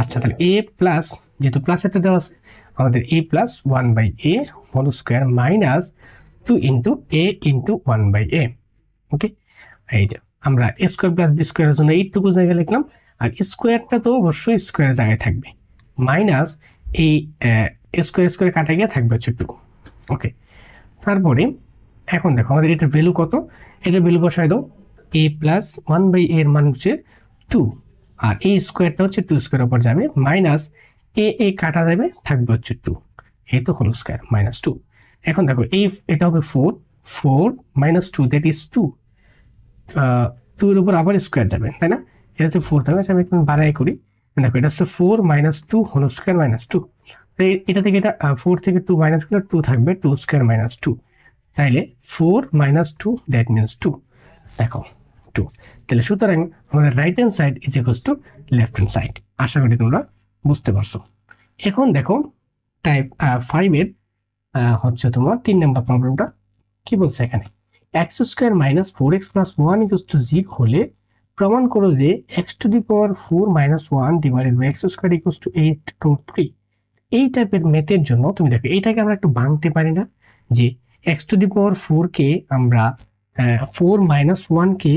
আচ্ছা, তাহলে a প্লাস, যেহেতু প্লাসেরটা দেওয়া আছে, আমাদের a + 1/a whole square minus 2 × a × 1/a। Okay, এই যে আমরা a² + b² এর জন্য এইটুকু জায়গায় লিখলাম, আর স্কোয়ারটা তো অবশ্যই স্কোয়ারের জায়গায় থাকবে, মাইনাস এই স্কোয়ার কাটা গিয়ে থাকবে হচ্ছে 2। ওকে, তারপরে এখন দেখো আমাদের এটার ভ্যালু কত, এটার ভ্যালু বসায় দাও। a + 1/a এর মান হচ্ছে 2, আর এই স্কোয়ারটা হচ্ছে 2² উপর যাবে, মাইনাস এ কাটা যাবে, থাকবে হচ্ছে 2, এই তো হোল স্কোয়ার মাইনাস 2। এখন দেখো এটা হবে 4 - 2, দ্যাট ইজ 2। 2 এর উপর আবার স্কোয়ার যাবে, তাই না? এটা হচ্ছে 4 থাকবে, আমি একটু বাড়াই করি। দেখো এটা হচ্ছে 4 - 2 হোল স্কোয়ার মাইনাস 2। এটা থেকে এটা 4 থেকে 2 মাইনাস করলে 2 থাকবে, 2² - 2। তাইলে 4 - 2 দ্যাট মিনস 2। দেখো 2, তাহলে সুতরাং আমাদের right hand side is equals to left hand side. আশা করি তোমরা বুঝতে পারছো। এখন দেখো টাইপ 5 এর হচ্ছে তোমার 3 নম্বর প্রবলেমটা কি বলছে এখানে। x² - 4x + 1 = 0 হলে প্রমাণ করো যে x⁴ - 1 / x² = 8/3। এই টাইপের মেথের জন্য তুমি দেখো এইটাকে আমরা একটু ভাঙতে পারি না, যে x⁴ কে আমরা 4 - 1 কে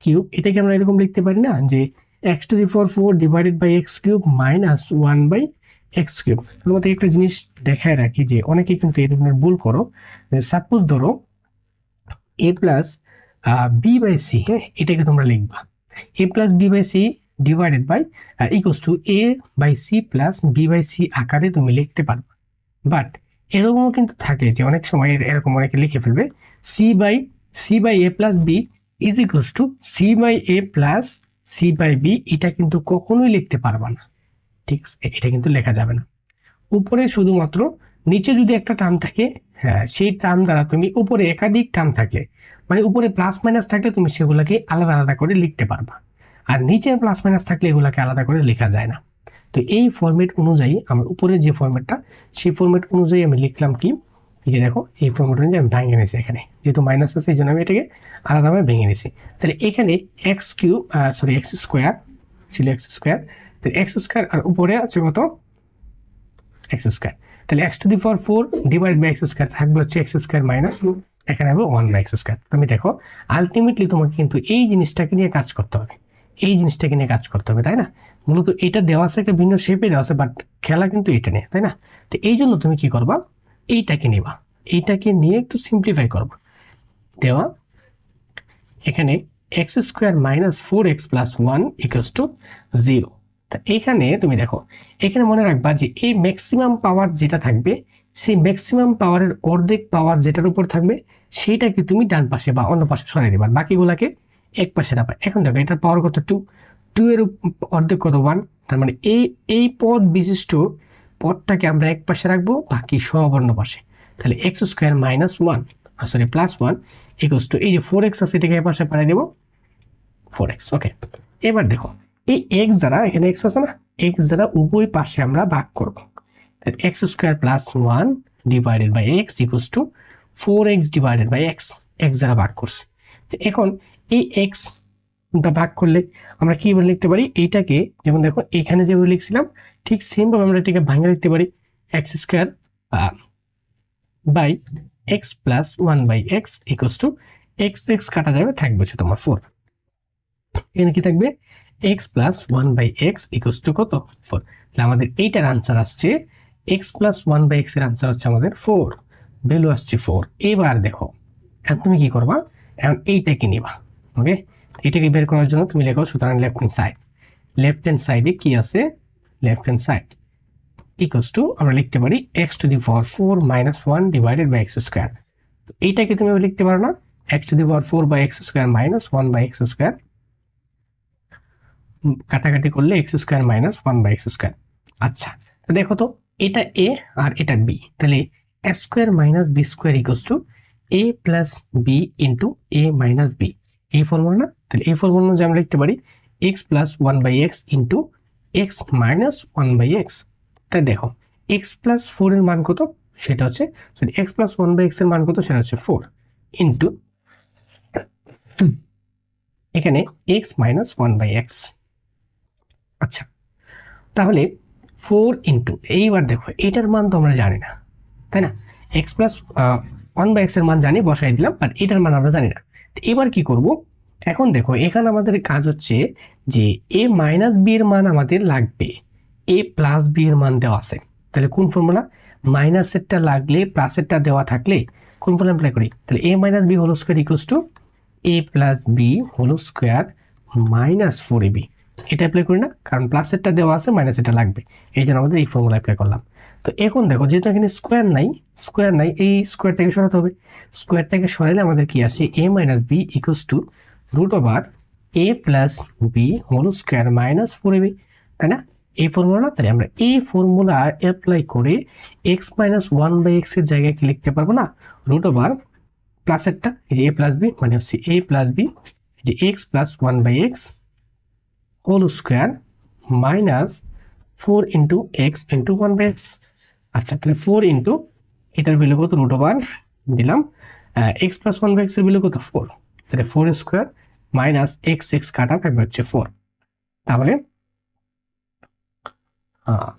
কিউব, এটাকে আমরা এরকম লিখতে পারি না যে x⁴ / x³ - 1/x³। তোমাদের একটা জিনিস দেখায় রাখি যে অনেকে কিন্তু এই ধরনের ভুল করো। সাপোজ ধরো a + b/c, হ্যাঁ, এটাকে তোমরা লিখবা a + b/c divided by equals to a/c + b/c আকারে তুমি লিখতে পারবে। বাট এরকমও কিন্তু থাকে যে অনেক সময় এরকম অনেকে লিখে ফেলবে c/a + b is equals two c/a + c/b। এটা কিন্তু কখনোই লিখতে পারবা না, ঠিক আছে? এটা কিন্তু লেখা যাবে না। উপরে শুধুমাত্র, নিচে যদি একটা টার্ম থাকে, হ্যাঁ, সেই টার্ম দ্বারা তুমি উপরে একাধিক টার্ম থাকলে, মানে উপরে প্লাস মাইনাস থাকলে তুমি সেগুলোকে আলাদা আলাদা করে লিখতে পারবা, আর নিচে প্লাস মাইনাস থাকলে এগুলোকে আলাদা করে লেখা যায় না। তো এই ফরম্যাট অনুযায়ী আমার উপরে যে ফরম্যাটটা, সেই ফরম্যাট অনুযায়ী আমি লিখলাম কি, এই যে দেখো এই ফরম্যাট অনুযায়ী আমি ভেঙে নিয়েছি। এখানে যেহেতু মাইনাস আছে এই জন্য আমি এটাকে আলাদাভাবে ভেঙে নিয়েছি। তাহলে এখানে x² ছিল x², তাহলে x² আর উপরে আছে কত, x²। তাহলে x⁴ 4 ডিভাইড বাই x² থাকবে হচ্ছে x² মাইনাস, এখানে হবে 1/x²। তুমি দেখো আলটিমেটলি তোমাকে কিন্তু এই জিনিসটাকে নিয়ে কাজ করতে হবে, তাই না? মূলত এটা দেওয়া আছে একটা ভিন্ন শেপে দেওয়া আছে, বাট খেলা কিন্তু এটা নিয়ে, তাই না? তো এই জন্য তুমি কি করবা, এইটাকে নিয়ে একটু সিম্পলিফাই করবা। দেওয়া এখানে x² - 4x + 1 = 0। তা এখানে তুমি দেখো, এখানে মনে রাখবা যে এই ম্যাক্সিমাম পাওয়ার যেটা থাকবে, সেই ম্যাক্সিমাম পাওয়ারের অর্ধেক পাওয়ার যেটার উপর থাকবে সেইটাকে তুমি ডান পাশে বা অন্য পাশে সরিয়ে দেবা, বাকিগুলাকে এক পাশে রাখবা। এখন দেখো এটার পাওয়ার কত, 2 এর অর্ধেক কত, 1। তার মানে এই পদ বিশিষ্ট পদটাকে আমরা এক পাশে রাখবো, বাকি সব অন্য পাশে। তাহলে x² - 1 +1 = এই যে 4x আছে, এটাকে এই পাশে পাঠিয়ে দেবো 4x। ওকে, এবার দেখো এই x দ্বারা, এখানে x আছে না, x দ্বারা উভয় পাশে আমরা ভাগ করব। তাহলে x² + 1 divided by x = 4x divided by x, x দ্বারা ভাগ করছি। তো এখন এই x ভাগ করলে আমরা কিভাবে লিখতে পারি এইটাকে, যেমন দেখো এখানে যেভাবে লিখছিলাম ঠিক সেম ভাবে আমরা এটাকে ভাঙে লিখতে পারি, x² by x + 1/x x কাটা যাবে, থাকবে হচ্ছে তোমার 4। এখানে কি থাকবে, x + 1/x কত, 4। তাহলে আমাদের এইটার আনসার আসছে x + 1/x এর আনসার হচ্ছে আমাদের 4, ভ্যালু আসছে 4। এবার দেখো এখন তুমি কি করবা, এখন এইটাকে নিবা। ওকে, এটাকে বের করার জন্য তুমি লেখো সুতরাং লেফট হ্যান্ড সাইডে কি আছে, left hand side equals to আমরা লিখতে পারি x to the power 4 minus 1 divided by x square. তো এইটাকে তুমি লিখতে পারো না x to the power 4 by x square minus 1 by x square, কাটাকাটি করলে X square minus 1 by x square. আচ্ছা, তো দেখো তো এটা a আর এটা b, তাহলে a square minus B square equals to a plus B into a minus B. এই ফর্মুলা না, তাহলে এই ফর্মুলা অনুযায়ী আমরা লিখতে পারি x plus 1 by X into X minus 1 by X. তাই দেখো x প্লাস 4 এর মান কত, সেটা হচ্ছে x প্লাস 1 বাই এক্স এর মান কত, সেটা হচ্ছে 4 ইন্টু এখানে x মাইনাস 1 বাই এক্স। আচ্ছা, তাহলে 4 ইন্টু, এইবার দেখো এটার মান তো আমরা জানি না, তাই না? x প্লাস 1 বাই এক্স এর মান জানি, বসাই দিলাম, বাট এটার মান আমরা জানি না। এবার কি করব, এখন দেখো এখানে আমাদের কাজ হচ্ছে যে a মাইনাস বি এর মান আমাদের লাগবে, a প্লাস বি এর মান দেওয়া আছে, তাহলে কোন ফর্মুলা, মাইনাসেরটা লাগলে প্লাসেরটা দেওয়া থাকলে কোন ফর্মুলা অ্যাপ্লাই করি, তাহলে a minus B whole square equals to a plus B whole square minus 4ab। এটা অ্যাপ্লাই করি না, কারণ প্লাসেরটা দেওয়া আছে, মাইনাসেরটা লাগবে, এই জন্য আমাদের এই ফর্মুলা অ্যাপ্লাই করলাম। তো এখন দেখো যেহেতু এখানে স্কোয়ার নাই, এই স্কোয়ারটাকে সরাতে হবে। স্কোয়ারটাকে সরালে আমাদের কি আসে, a minus B equals to root over a plus B whole square minus 4ab, তাই না? এই ফর্মুলা না, তাহলে আমরা এই ফর্মুলা অ্যাপ্লাই করে x মাইনাস 1 বাই এক্স এর জায়গায় কি লিখতে পারবো না, রুট ওভার প্লাসেরটা এই যে a প্লাস বি মানে হচ্ছে a প্লাস বি, যে x plus 1 by X whole square minus 4 into X into 1 by X. আচ্ছা, তাহলে 4 ইন্টু এটার ভ্যালু কত, রুট ওভার দিলাম এক্স প্লাস 1 বাই এক্স এর ভ্যালু কত, 4, তাহলে 4 স্কোয়ার মাইনাস এক্স কাটা থাকবে হচ্ছে 4। তাহলে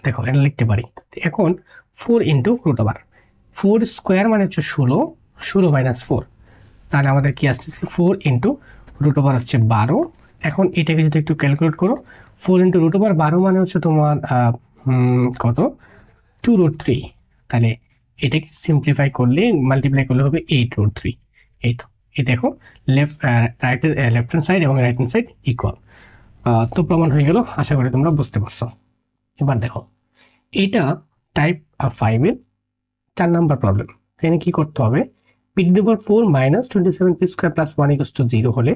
দেখো এটা লিখতে পারি এখন 4 ইন্টু রুট ওভার 4 স্কোয়ার মানে হচ্ছে 16 মাইনাস 4, তাহলে আমাদের কি আসতেছে 4 ইন্টু রুট ওভার হচ্ছে 12। এখন এটাকে যদি একটু ক্যালকুলেট করো, 4 ইন্টু রুট ওভার 12 মানে হচ্ছে তোমার কত, 2√3, তাহলে এটাকে সিম্পলিফাই করলে মাল্টিপ্লাই করলে হবে 8√3। এই তো, এই দেখো লেফট হ্যান্ড সাইড এবং রাইট হ্যান্ড সাইড ইকুয়াল। তো প্রমাণ হয়ে গেল, আশা করি তোমরা বুঝতে পারছো। এবার দেখো এটা টাইপ 5 এর 4 নাম্বার প্রবলেম। এখানে কি করতে হবে, p to the power 4 minus 27p square plus 1 equals to 0 হলে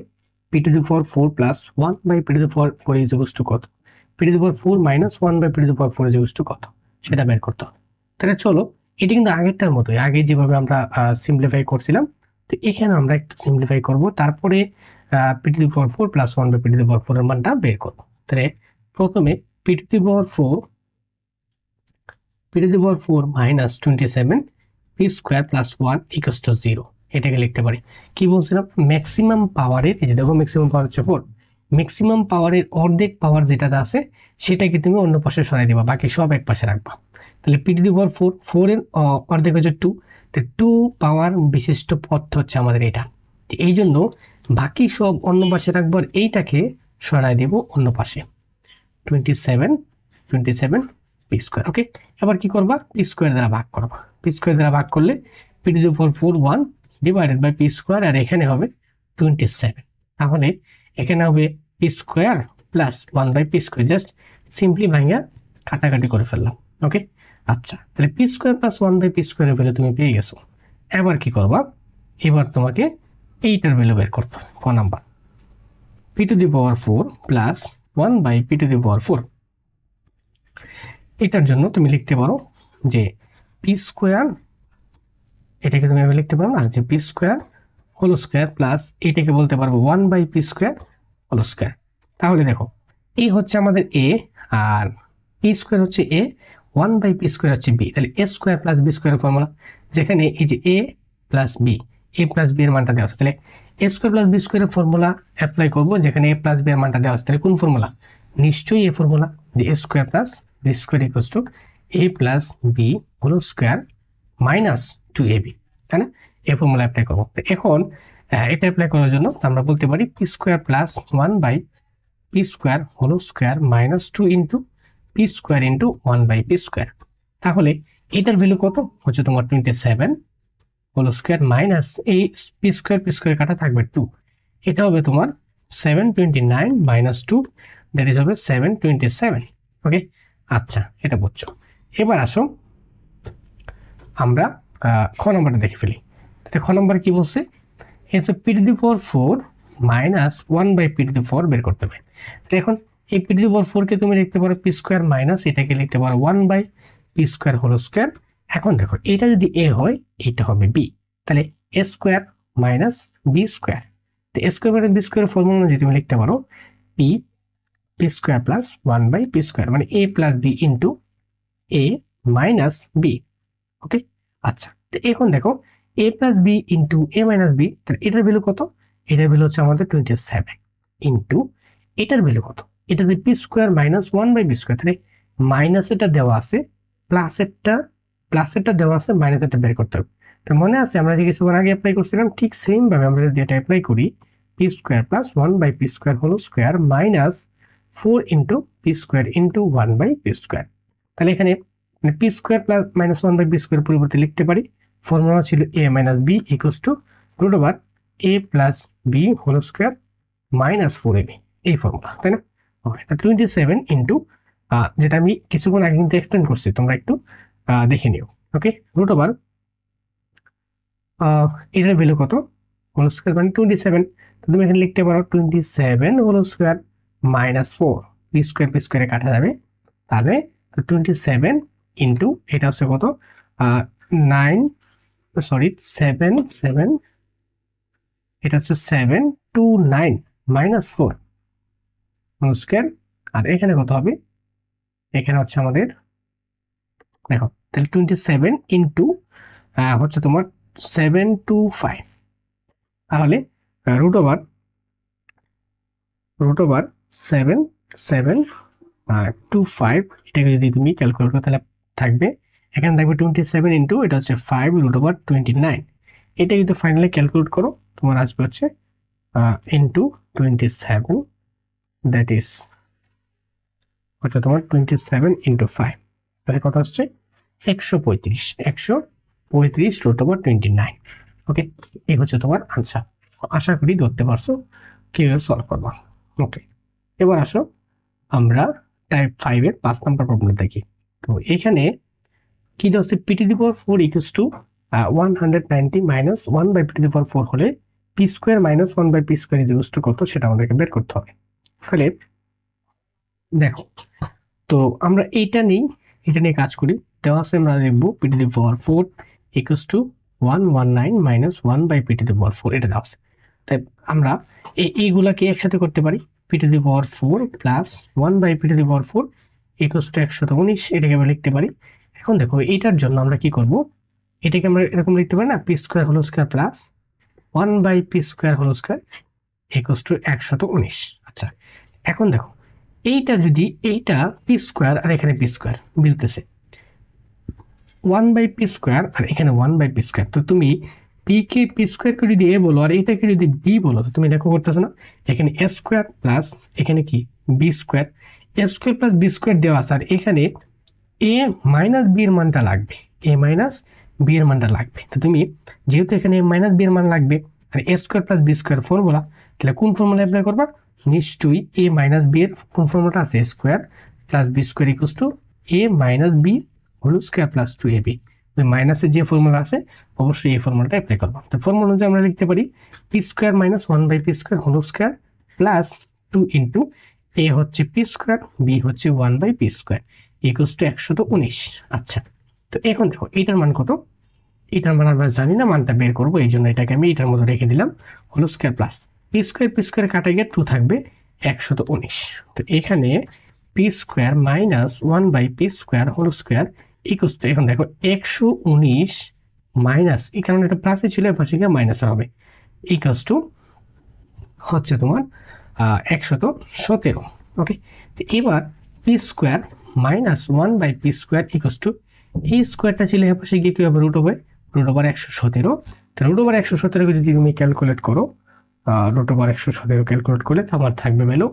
p to the power 4 plus 1 by p to the power 4 is equals to কত, p to the power 4 minus 1 by p to the power 4 is equals to কত, সেটা বের করতে হবে। তাহলে চলো, এটি কিন্তু আগেরটার মতোই, আগে যেভাবে আমরা সিম্পলিফাই করছিলাম, তো এখানে আমরা একটু সিম্পলিফাই করব, তারপরে p to the power 4 plus 1 by p to the power 4 এর মানটা বের করব। তাহলে প্রথমে p to the power 4 minus 27 p square plus 1 equals two 0, এটাকে লিখতে পারি। কি বলছিলাম, ম্যাক্সিমাম পাওয়ারের, এই যে দেখো ম্যাক্সিমাম পাওয়ার হচ্ছে 4, ম্যাক্সিমাম পাওয়ারের অর্ধেক পাওয়ার যেটাতে আছে সেটাকে তুমি অন্য পাশে সরাই দিবা, বাকি সব এক পাশে রাখবা। তাহলে p টু দি পাওয়ার 4 এর অর্ধেক হচ্ছে 2, তো 2 পাওয়ার বিশিষ্ট পদ হচ্ছে আমাদের এটা, এই জন্য বাকি সব অন্য পাশে রাখবো, আর এইটাকে সরাই দেব অন্য পাশে, 27 পি স্কোয়ার। ওকে, এবার কি করবা, পি স্কোয়ার দ্বারা ভাগ করবা, পি স্কোয়ার দ্বারা ভাগ করলে P to the power 4 1 divided by P square, আর এখানে হবে 27, তাহলে এখানে হবে P square plus 1 by P square, just simply ভাঙা কাটাকাটি করে ফেললাম। ওকে, আচ্ছা, তাহলে P square plus 1 by P স্কোয়ারের ভ্যালু তুমি পেয়ে গেছো। এবার কি করবা, এবার তোমাকে এইটার ভ্যালু বের করতে হবে, ক number, P to the power 4 plus 1 by P to the power 4। এটার জন্য তুমি লিখতে পারো যে পি স্কোয়ার, এটাকে তুমি এভাবে লিখতে পারো না, যে P square whole square plus এটাকে বলতে পারবো 1 by P square whole square. তাহলে দেখো এই হচ্ছে আমাদের এ, আর পি স্কোয়ার হচ্ছে এ, 1 বাই পি স্কোয়ার হচ্ছে বি, তাহলে এ স্কোয়ার প্লাস বি স্কোয়ারের ফর্মুলা, যেখানে এই যে এ প্লাস বি, এ প্লাস বি এর মানটা দেওয়া আছে, তাহলে এ স্কোয়ার প্লাস বি স্কোয়ারের ফর্মুলা অ্যাপ্লাই করবো, যেখানে এ প্লাস বি এর মানটা দেওয়া আছে, তাহলে কোন ফর্মুলা, নিশ্চয়ই এ ফর্মুলা, যে A square plus B square equals to A plus B whole square minus 2ab, তাই না? এই ফর্মুলা অ্যাপ্লাই করবো। তো এখন এটা অ্যাপ্লাই করার জন্য আমরা বলতে পারি P square plus 1 by P square whole square minus 2 into P square into 1 by P square. তাহলে এটার ভ্যালু কত হচ্ছে তোমার 27, হোল স্কোয়ার মাইনাস এই পি স্কোয়ার কাটা থাকবে 2, এটা হবে তোমার 729 মাইনাস 2, দ্যাট ইজ হবে 727। ওকে, আচ্ছা এটা বুঝছো। এবার আসো আমরা খ নম্বরটা দেখে ফেলি। খ নম্বর কি বলছে, এসে P to the power 4 minus 1 by P to the power বের করতে হবে। তো এখন এই পি টু দি পাওয়ার 4 কে তুমি লিখতে পারো পি স্কোয়ার মাইনাস এটাকে লিখতে পারো 1 by P square whole square. এখন দেখো এটা যদি এ হয় এটা হবে বি, তাহলে A square minus B square. তো A square minus B square formula অনুযায়ী তুমি লিখতে পারো P P square plus 1 by P square, মানে A plus B into A minus B. Okay, আচ্ছা তো এখন দেখো A plus B into A minus B, তাহলে এটার ভ্যালু কত, এটার ভ্যালু হচ্ছে আমাদের 27 ইন্টু এটার ভ্যালু কত, এটা যে P square minus 1 by B square, তাহলে মাইনাসেরটা দেওয়া আছে প্লাসেরটা দেওয়া আছে, মাইনাসেরটা বের করতে হবে। তো মনে আছে আমরা যে কিছুক্ষণ আগে অ্যাপ্লাই করছিলাম, ঠিক সেম ভাবে আমরা যদি এটা অ্যাপ্লাই করি P square plus 1 by P square whole square minus 4 into P square into 1 by P square, তাহলে এখানে P square plus minus 1 by P square পরিবর্তে লিখতে পারি ফর্মুলা ছিল A minus B equals to root over A plus B whole square minus 4ab, এই formula, তাই না? ওকে, 27 into যেটা আমি কিছুক্ষণ আগে কিন্তু এক্সপ্লেন করছি, তোমরা একটু দেখে নিও। ওকে, রুট ওভার এটার ভ্যালু কত, হোল স্কোয়ার মানে 27, তো তুমি এখানে লিখতে পারো 27 হোল স্কোয়ার মাইনাস 4, পি স্কোয়ারে কাটা যাবে, তাহলে 27 ইন্টু এটা হচ্ছে কত 7 এটা হচ্ছে 729 মাইনাস 4 হোল স্কোয়ার, আর এখানে কত হবে, এখানে হচ্ছে আমাদের দেখো তাহলে 27 ইন্টু হচ্ছে তোমার 725, তাহলে রুট ওভার 725 এটাকে যদি তুমি ক্যালকুলেট করো তাহলে থাকবে, এখানে থাকবে 27 ইন্টু এটা হচ্ছে 5 রুট ওভার 29, এটা যদি ফাইনালি ক্যালকুলেট করো তোমার আসবে হচ্ছে ইন্টু 27, দ্যাট ইজ হচ্ছে তোমার 27 ইন্টু 5, তাহলে কত আসছে 135 রুট ওভার 29। ওকে, এই হচ্ছে তোমার আনসার। আশা করি ধরতে পারছো কিভাবে সলভ করবা। ওকে, এবার আসো আমরা টাইপ 5 এর 5 নাম্বার প্রবলেম দেখি। তো এখানে কি দেওয়া আছে, P to the power 4 equals to 190 minus 1 by P to the power 4 হলে P square minus 1 by P square equals to কত, সেটা আমাদেরকে বের করতে হবে। তাহলে দেখো, তো আমরা এটা নিয়ে কাজ করি। দেওয়া আছে আমরা লিখবো P to the power 4 equals to 119 minus 1 by P to the power 4, এটা দেওয়া আছে। তাই আমরা এইগুলাকে একসাথে করতে পারি, P to the power 4 plus 1 by P to the power 4 equals to 119, এটাকে আমরা লিখতে পারি। এখন দেখো এটার জন্য আমরা কি করব, এটাকে আমরা এরকম লিখতে পারি না, P square whole square plus 1 by P square whole square equals to 119। আচ্ছা, এখন দেখো এইটা পি স্কোয়ার আর এখানে পি স্কোয়ার মিলতেছে, 1 বাই পি স্কোয়ার আর এখানে 1 বাই পি স্কোয়ার, তো তুমি পি কে পি স্কোয়ারকে যদি এ বলো আর এটাকে যদি বি বলো, তো তুমি দেখো করতেছো না, এখানে এ স্কোয়ার প্লাস এখানে কি বি স্কোয়ার, এ স্কোয়ার প্লাস বি স্কোয়ার দেওয়া আছে, আর এখানে এ মাইনাস বি এর মানটা লাগবে, এ মাইনাস বি এর মানটা লাগবে। তো তুমি যেহেতু এখানে এ মাইনাস বি এর মান লাগবে আর A square plus B square formula, তাহলে কোন ফর্মুলা অ্যাপ্লাই করবা, নিশ্চয়ই এ মাইনাস বি এর কোন ফর্মুলাটা আছে, A square plus B square equals to A minus B whole square plus 2ab, ওই মাইনাসের যে ফর্মুলা আছে অবশ্যই এই ফর্মুলাটা অ্যাপ্লাই করবো। তো ফর্মুলা অনুযায়ী আমরা লিখতে পারি P square minus 1 by P square whole square plus 2 into A হচ্ছে পি স্কোয়ার, বি হচ্ছে 1 by P square equals to 119। আচ্ছা, তো এখন দেখো এটার মান কত, এটার মান আমরা জানি না, মানটা বের করবো, এই জন্য এটাকে আমি এটার মধ্যে রেখে দিলাম whole square plus P square কাটা গিয়ে 2 থাকবে 119। তো এখানে P square minus 1 by P square whole square equals to, এখন দেখো 119 মাইনাস, এই কারণে এটা প্লাসে ছিল পাশে গিয়ে মাইনাসে হবে, ইকুয়ালস টু হচ্ছে তোমার 117। ওকে, তো এবার P square minus 1 by P square equals to, এই স্কোয়ারটা ছিল এ পাশে গিয়ে কি হবে রুট ওভার 117, তো রুট ওভার 117কে যদি তুমি ক্যালকুলেট করো, রুট ওভার 117 ক্যালকুলেট করলে তোমার থাকবে ভ্যালু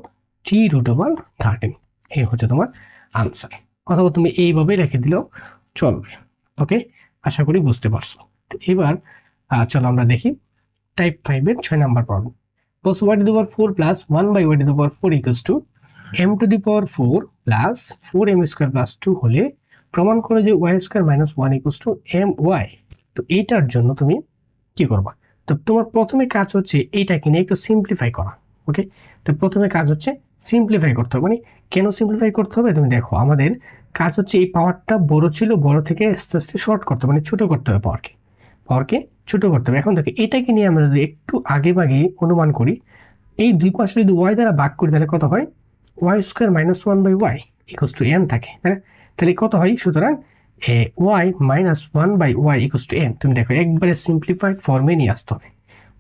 টি রুট ওভার 13, এই হচ্ছে তোমার আনসার। অথবা তুমি এইভাবে রেখে দিলেও চলবে। ওকে, আশা করি বুঝতে পারছো। তো এবার চলো আমরা দেখি টাইপ 5 এর 6 নাম্বার প্রবলেম। বলছে y to the power 4 plus 1 by y to the power 4 equals to m to the power 4 plus 4m square plus 2 হলে প্রমাণ করে যে y square minus 1 equals to my। তো এইটার জন্য তুমি কি করবা? তো তোমার প্রথমে কাজ হচ্ছে এইটাকে নিয়ে একটু সিম্পলিফাই করা। ওকে, তো প্রথমে কাজ হচ্ছে সিম্পলিফাই করতে হবে। মানে কেন সিম্পলিফাই করতে হবে তুমি দেখো, আমাদের কাজ হচ্ছে এই পাওয়ারটা বড় ছিল, বড় থেকে আস্তে আস্তে শর্ট করতে হবে, মানে ছোট করতে হবে পাওয়ারকে ছোট করতে হবে। এখন দেখো এটাকে নিয়ে আমরা যদি একটু আগে ভাগে অনুমান করি, এই দুই পাশে যদি ওয়াই দ্বারা ভাগ করি তাহলে কত হয়? Y square minus 1 by Y equals to M থাকে, তাই না? তাহলে কত হয়? সুতরাং Y minus 1 by Y equals to M. তুমি দেখো একবারে সিম্পলিফাইড ফর্মে নিয়ে আসতে হবে।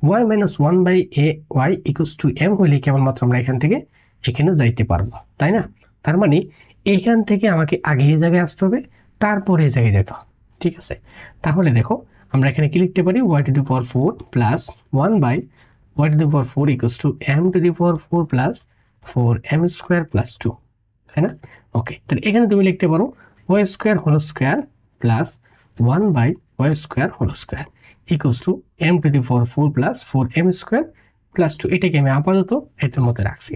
Y minus 1 by Y equals to M হলে কেবলমাত্র আমরা এখান থেকে এখানে যাইতে পারবো, তাই না? তার মানে এখান থেকে আমাকে আগে এই জায়গায় আসতে হবে, তারপরে এই জায়গায় যেতে হবে। ঠিক আছে, তাহলে দেখো আমরা এখানে কি লিখতে পারি? Y to the power 4 plus 1 by Y to the power 4 equals to M to the power 4 plus 4m square plus 2, তাই না? ওকে, তাহলে এখানে তুমি লিখতে পারো Y square whole square plus 1 by Y square whole square equals to m to the power 4 plus 4m square plus 2। এটাকে আমি আপাতত এটার মধ্যে রাখছি।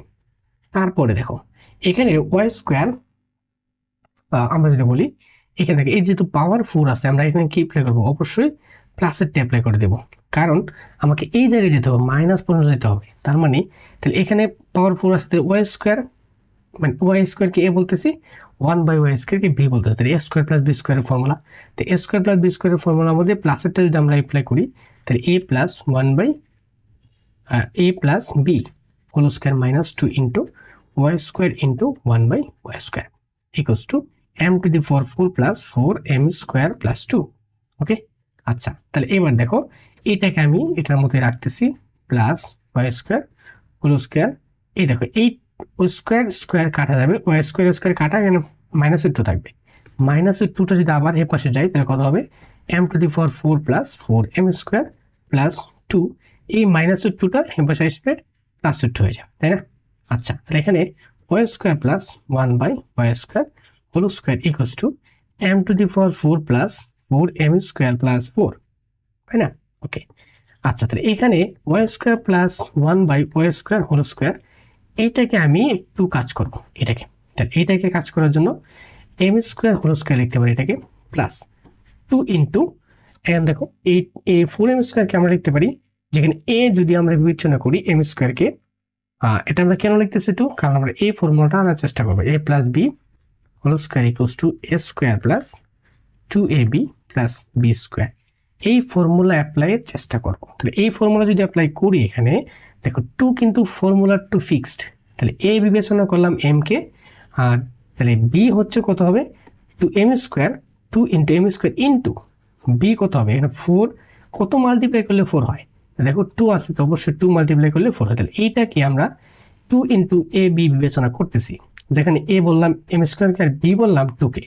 তারপরে দেখো এখানে ওয়াই স্কোয়ার, আমরা যদি বলি এখান থেকে এই যেহেতু পাওয়ার 4 আছে, আমরা এখানে কি অ্যাপ্লাই করবো? অবশ্যই প্লাসেরটা অ্যাপ্লাই করে দেবো, কারণ আমাকে এই জায়গায় যেতে হবে, মাইনাস পর্যন্ত যেতে হবে। তার মানে তাহলে এখানে পাওয়ার 4 আসতে ওয়াই স্কোয়ার, মানে ওয়াই স্কোয়ারকে এ বলতেছি, 1 বাই ওয়াই স্কোয়ারকে বি বলতেছি, তাহলে এ স্কোয়ার প্লাস বি স্কোয়ারের ফর্মুলা। তো এ স্কোয়ার প্লাস বি স্কোয়ারের ফর্মুলার মধ্যে প্লাসেরটা যদি আমরা অ্যাপ্লাই করি তাহলে A plus 1 by A plus B whole square minus 2 into Y square into 1 by Y square equals to m to the power 4 plus 4m square plus 2। Okay, আচ্ছা, তাহলে এবার দেখো এটাকে আমি এটার মধ্যে রাখতেছি, plus Y square whole square. এই দেখো এই স্কোয়ার স্কোয়ার কাটা যাবে, ওয়াই স্কোয়ার স্কোয়ার কাটা, এখানে মাইনাসের 2 থাকবে। মাইনাসের 2টা যদি আবার এ পাশে যায় তাহলে কত হবে? m to the power 4 plus 4m square plus 2। এই মাইনাসের 2টা এ পাশে আসবে, প্লাসের 2 হয়ে যাবে, তাই না? আচ্ছা, তাহলে এখানে Y square plus 1 by Y square whole square equals to m to the power 4 plus 4m square plus 4, তাই না? ওকে, আচ্ছা, তাহলে এখানে Y square plus 1 by Y square whole square, এইটাকে আমি একটু কাজ করব, এটাকে। তাহলে এইটাকে কাজ করার জন্য এম স্কোয়ার হোল স্কোয়ার লিখতে পারি, এটাকে প্লাস 2 ইন্টু, এখানে দেখো এই 4m স্কোয়ারকে আমরা লিখতে পারি, যেখানে এ যদি আমরা বিবেচনা করি এম স্কোয়ারকে, এটা আমরা কেন লিখতেছি 2? কারণ আমরা এই ফর্মুলাটা আনার চেষ্টা করবো, A plus B whole square equals to A square plus 2ab plus B square. এই ফর্মুলা অ্যাপ্লাইয়ের চেষ্টা করবো। তাহলে এই ফর্মুলা যদি অ্যাপ্লাই করি এখানে দেখো 2 কিন্তু ফর্মুলার 2 ফিক্সড, তাহলে এ বিবেচনা করলাম এম কে, আর তাহলে বি হচ্ছে কত হবে? 2m square 2 into M square into B কত হবে? এখানে 4 কত মাল্টিপ্লাই করলে 4 হয়? দেখো 2 আছে তো অবশ্যই 2 মাল্টিপ্লাই করলে 4 হয়। তাহলে এইটাকে আমরা 2 ইন্টু এ বি বিবেচনা করতেছি, যেখানে এ বললাম এম স্কোয়ারকে আর বি বললাম 2কে,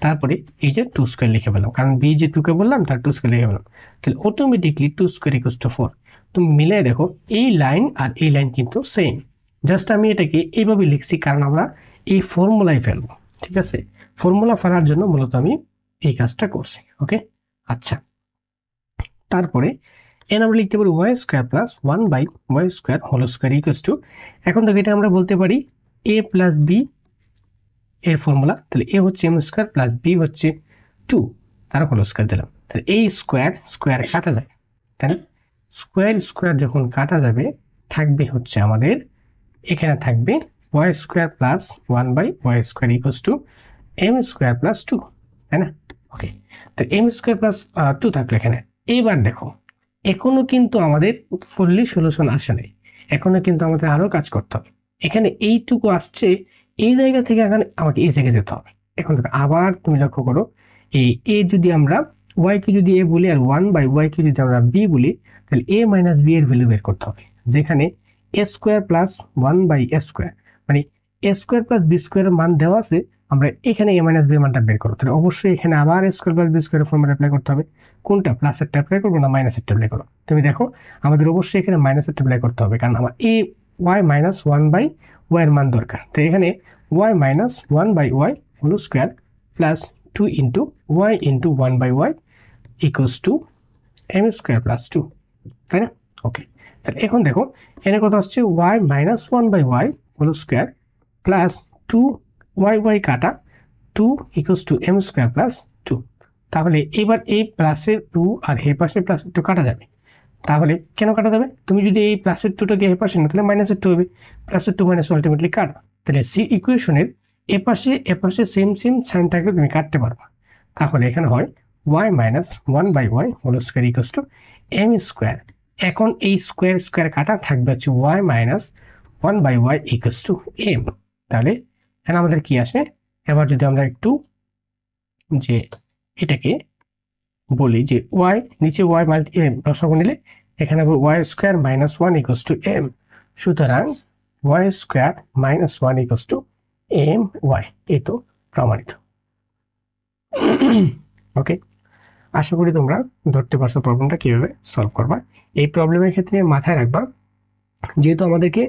তারপরে এই যে 2 স্কোয়ার লিখে পেলাম, কারণ বি যে 2কে বললাম তার 2 স্কোয়ার লিখে পেলাম। তাহলে অটোমেটিকলি 2 স্কোয়ার ইকুয়ালস টু 4। তুমি মিলে দেখো এই লাইন আর এই লাইন কিন্তু সেম, জাস্ট আমি এটাকে এইভাবে লিখছি কারণ আমরা এই ফর্মুলায় ফেলবো। ঠিক আছে, ফর্মুলা ফেলার জন্য মূলত আমি এই কাজটা করছি। ওকে, আচ্ছা, তারপরে এন আমরা লিখতে পারি Y square plus 1 by Y square whole square equals to, এখন দেখো এটা আমরা বলতে পারি এ প্লাস বি এর ফর্মুলা। তাহলে এ হচ্ছে এম স্কোয়ার প্লাস বি হচ্ছে 2, তার হোল স্কোয়ার দিলাম। তাহলে এই স্কোয়ার স্কোয়ার কাটা যায়, তাই না? স্কোয়ার স্কোয়ার যখন কাটা যাবে থাকবে হচ্ছে আমাদের এখানে থাকবে Y square plus 1 by Y square equals to M square plus 2, তাই না? ওকে, তো এম স্কোয়ার প্লাস 2 থাকলো এখানে। এইবার দেখো এখনো কিন্তু আমাদের ফুললি সলিউশন আসে নাই, এখনো কিন্তু আমাদের আরো কাজ করতে হবে। এখানে এইটুকু আসছে, এই জায়গা থেকে এখানে আমাকে এই জায়গায় যেতে হবে। এখন দেখো আবার তুমি লক্ষ্য করো, এই এ যদি আমরা ওয়াই কে যদি এ বলি আর 1 বাই ওয়াই কে যদি আমরা বি বলি, তাহলে এ মাইনাস বি এর ভ্যালু বের করতে হবে, যেখানে A square plus 1 by A square, মানে এ স্কোয়ার প্লাস বি স্কোয়ারের মান দেওয়া আছে, আমরা এখানে এ মাইনাস বি এর মানটা বের করবো। তাহলে অবশ্যই এখানে আবার এ স্কোয়ার প্লাস বি স্কোয়ারের ফর্মুলা অ্যাপ্লাই করতে হবে। কোনটা? প্লাসের অ্যাপ্লাই করবো না মাইনাসের অ্যাপ্লাই করবো? তুমি দেখো আমাদের অবশ্যই এখানে মাইনাসের অ্যাপ্লাই করতে হবে, কারণ আমার এই ওয়াই মাইনাস 1 বাই ওয়াই এর মান দরকার। তো এখানে Y minus 1 by Y whole square plus 2 into Y into 1 by Y equals to M square plus two, তাই না? ওকে, তাহলে এখন দেখো এখানে কত আসছে Y minus one by Y whole square plus two Y Y কাটা two equals to M square plus two. তাহলে এবার এই প্লাসের টু আর এই পাশে প্লাসের টু কাটা যাবে। তাহলে কেন কাটা যাবে? তুমি যদি এই প্লাসের টুটাকে এ পাশে না, তাহলে মাইনাসের টু হবে, প্লাসের টু মাইনাস আলটিমেটলি কাট। তাহলে সি ইকুয়েশনের এ পাশে সেম সেম সাইন থাকলে তুমি কাটতে পারবা। তাহলে এখানে হয় Y minus one by Y whole square equals to M square. এখন এই স্কোয়ার স্কোয়ার কাটা থাকবে হচ্ছে Y minus one by Y equals to M. তাহলে এখানে আমাদের কি আসে, এবার যদি আমরা একটু যে এটাকে বলি যে ওয়াই নিচে ওয়াই মাল্টি লসাগু নিলে এখানে Y square minus one equals to M. সুতরাং Y square minus one equals to M Y, এই তো প্রমাণিত। ওকে, আশা করি তোমরা ধরতে পারছো প্রবলেমটা কিভাবে সলভ করবা। এই প্রবলেমের ক্ষেত্রে মাথায় রাখবা যেহেতু আমাদেরকে